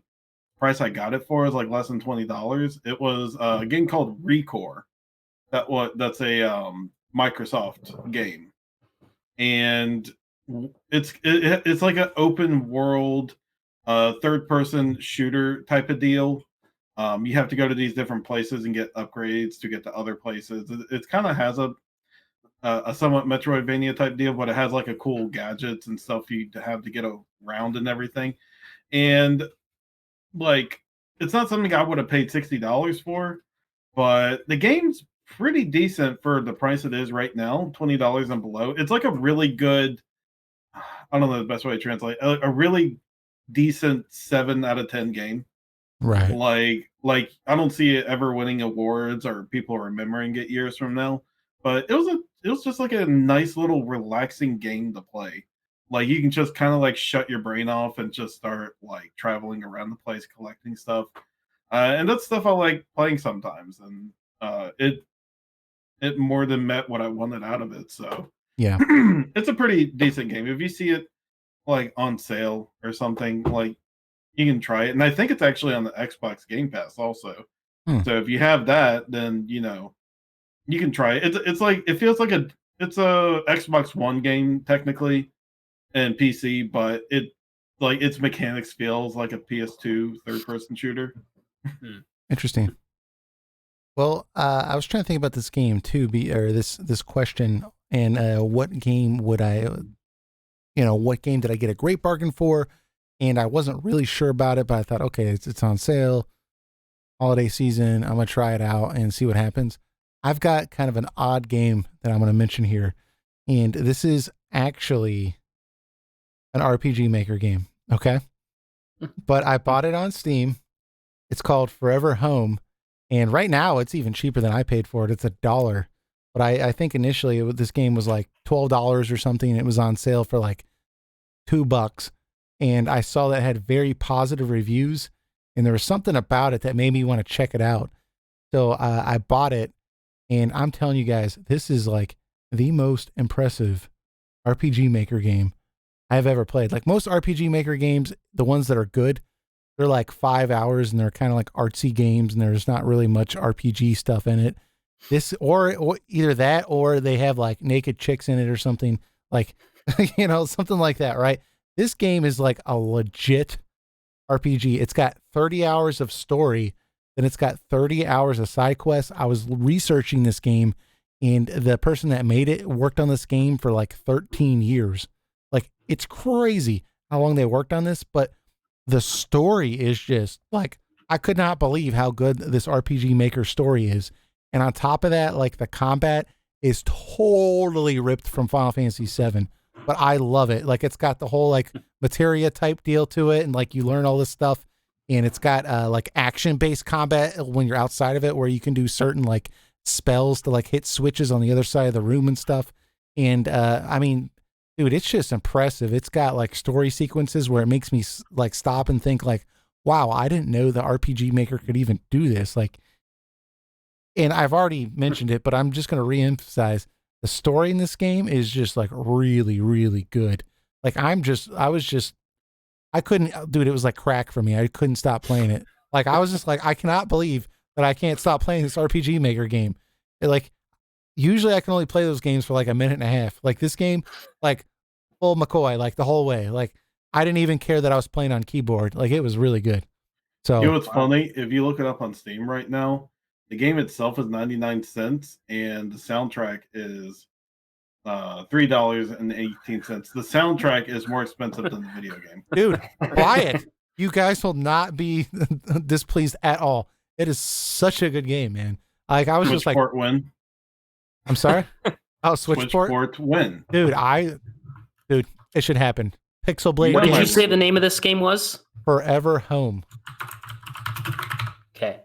price I got it for. It was like less than $20. It was a game called Recore. That's a Microsoft game. And it's like an open world third person shooter type of deal. You have to go to these different places and get upgrades to get to other places. It kind of has a somewhat Metroidvania type deal, but it has like a cool gadgets and stuff you have to get around and everything. And like, it's not something I would have paid $60 for, but the game's pretty decent for the price it is right now, $20 and below. It's like a really good, I don't know the best way to translate, a really decent 7 out of 10 game. Right. Like I don't see it ever winning awards or people remembering it years from now. But it was just like a nice little relaxing game to play. Like you can just kind of like shut your brain off and just start like traveling around the place collecting stuff. And that's stuff I like playing sometimes. And it more than met what I wanted out of it. So Yeah. it's a pretty decent game. If you see it like on sale or something, like you can try it. And I think it's actually on the Xbox Game Pass also. So if you have that, then you can try it. It's like it feels like it's a Xbox One game technically and PC, but its mechanics feels like a PS2 third person shooter. Interesting. Well, I was trying to think about this game too, or this question, and what game would what game did I get a great bargain for? And I wasn't really sure about it, but I thought, okay, it's on sale, holiday season. I'm gonna try it out and see what happens. I've got kind of an odd game that I'm gonna mention here, and this is actually an RPG Maker game. Okay, but I bought it on Steam. It's called Forever Home. And right now, it's even cheaper than I paid for it. It's $1. But I think initially this game was like $12 or something. And it was on sale for like $2. And I saw that it had very positive reviews. And there was something about it that made me want to check it out. So I bought it. And I'm telling you guys, this is like the most impressive RPG Maker game I've ever played. Like most RPG Maker games, the ones that are good, they're like 5 hours and they're kind of like artsy games and there's not really much RPG stuff in it. This or either that or they have like naked chicks in it or something like, something like that, right? This game is like a legit RPG. It's got 30 hours of story, then it's got 30 hours of side quests. I was researching this game and the person that made it worked on this game for like 13 years. Like it's crazy how long they worked on this, but the story is just like, I could not believe how good this RPG Maker story is. And on top of that, like the combat is totally ripped from Final Fantasy VII, but I love it. Like it's got the whole like materia type deal to it. And like you learn all this stuff and it's got like action based combat when you're outside of it, where you can do certain like spells to like hit switches on the other side of the room and stuff. And I mean, dude, it's just impressive. It's got like story sequences where it makes me like stop and think like, wow, I didn't know the RPG Maker could even do this. Like, and I've already mentioned it, but I'm just going to reemphasize the story in this game is just like really, really good. Like I couldn't, dude, it was like crack for me. I couldn't stop playing it. Like I was just like, I cannot believe that I can't stop playing this RPG Maker game. Like usually I can only play those games for like a minute and a half. Like this game, like full McCoy, like the whole way. Like I didn't even care that I was playing on keyboard. Like it was really good. So You know what's funny? If you look it up on Steam right now, the game itself is 99 cents, and the soundtrack is $3.18. The soundtrack is more expensive than the video game. dude, buy it. You guys will not be displeased at all. It is such a good game, man. Like I was just like, Switchport win. I'm sorry. Oh, Switchport, Switchport win. dude. It should happen. Pixel Blade. What did you games, say the name of this game was? Forever Home. Okay.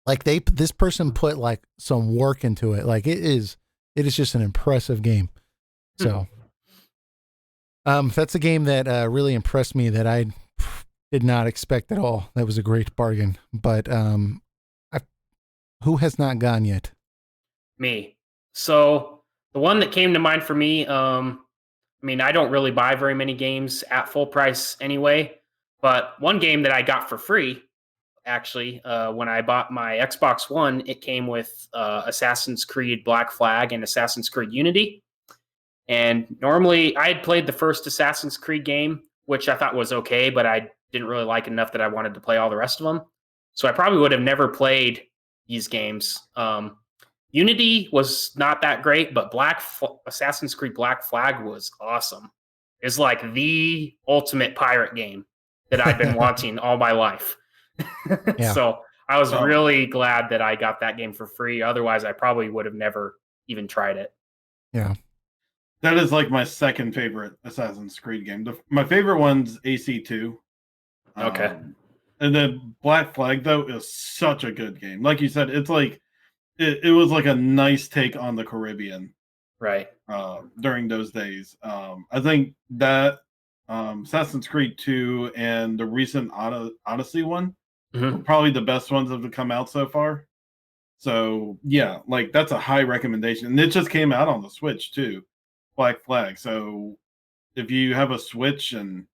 Like this person put like some work into it. Like it is just an impressive game. So, that's a game that really impressed me that I did not expect at all. That was a great bargain. But who has not gone yet? Me. So the one that came to mind for me, I mean, I don't really buy very many games at full price anyway, but one game that I got for free, actually, when I bought my Xbox One, it came with Assassin's Creed Black Flag and Assassin's Creed Unity. And normally I had played the first Assassin's Creed game, which I thought was okay, but I didn't really like enough that I wanted to play all the rest of them. So I probably would have never played these games. Unity was not that great, but Assassin's Creed Black Flag was awesome. It's like the ultimate pirate game that I've been wanting all my life. Yeah. So I was really glad that I got that game for free. Otherwise, I probably would have never even tried it. Yeah. That is like my second favorite Assassin's Creed game. My favorite one's AC2. Okay. And then Black Flag, though, is such a good game. Like you said, it's like it was like a nice take on the Caribbean, right? During those days. I think that Assassin's Creed 2 and the recent Odyssey one were probably the best ones that have come out so far. So yeah, like that's a high recommendation, and it just came out on the Switch too, Black Flag. So if you have a Switch, and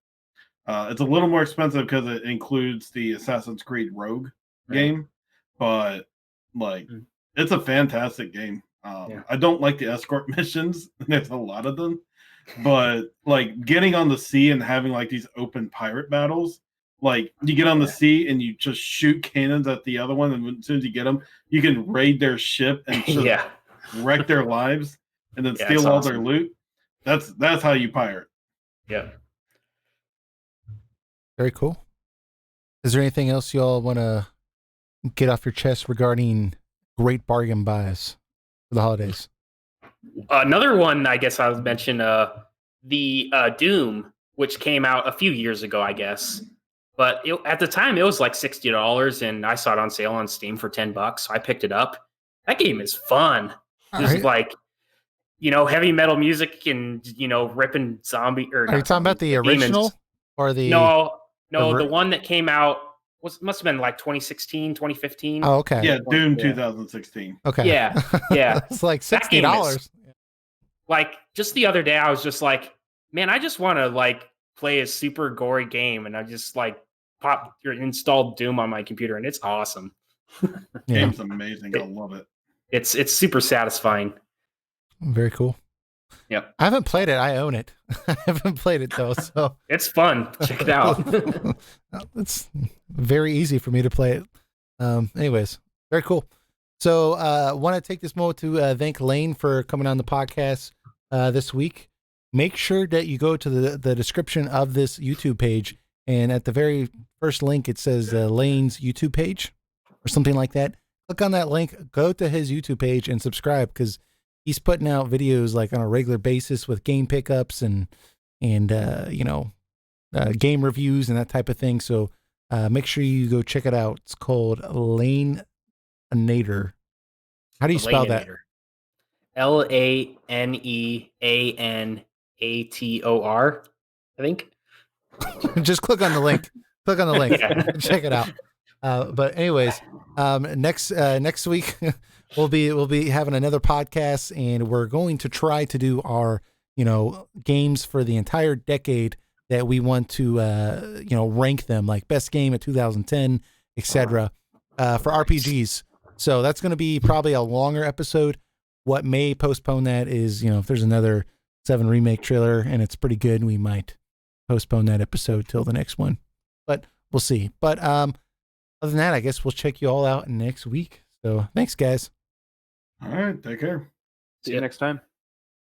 it's a little more expensive because it includes the Assassin's Creed Rogue game, but like it's a fantastic game. I don't like the escort missions. There's a lot of them, but like getting on the sea and having like these open pirate battles, like you get on the sea and you just shoot cannons at the other one, and as soon as you get them, you can raid their ship and just wreck their lives, and then steal all their loot. That's how you pirate. Yeah. Very cool. Is there anything else y'all want to get off your chest regarding great bargain buys for the holidays? Another one, I guess I'll mention, the Doom, which came out a few years ago, I guess. But at the time, it was like $60, and I saw it on sale on Steam for $10, so I picked it up. That game is fun. Just like, heavy metal music and, ripping zombie. Are you talking about the original or the... No, the one that came out must have been like 2016, 2015. Oh, okay. Yeah, Doom 2016. Okay. Yeah. It's like $60. Like just the other day, I was just like, man, I just want to like play a super gory game, and I just like installed Doom on my computer, and it's awesome. Game's amazing. I love it. It's super satisfying. Very cool. Yep. I haven't played it. I own it. I haven't played it though, so it's fun. Check it out. It's very easy for me to play it. Anyways, very cool. So want to take this moment to thank Lane for coming on the podcast this week. Make sure that you go to the description of this YouTube page, and at the very first link it says Lane's YouTube page or something like that. Click on that link, go to his YouTube page and subscribe, because he's putting out videos like on a regular basis with game pickups and game reviews and that type of thing. So make sure you go check it out. It's called Laneator. How do you spell that? LANEANATOR, I think. Just click on the link. Click on the link. Check it out. But anyways, next week we'll be having another podcast, and we're going to try to do our games for the entire decade that we want to rank them, like best game of 2010, etc. For RPGs. So that's going to be probably a longer episode. What may postpone that is, if there's another 7 remake trailer and it's pretty good, we might postpone that episode till the next one. But we'll see. But other than that, I guess we'll check you all out next week. So thanks, guys. All right, take care. See you next time.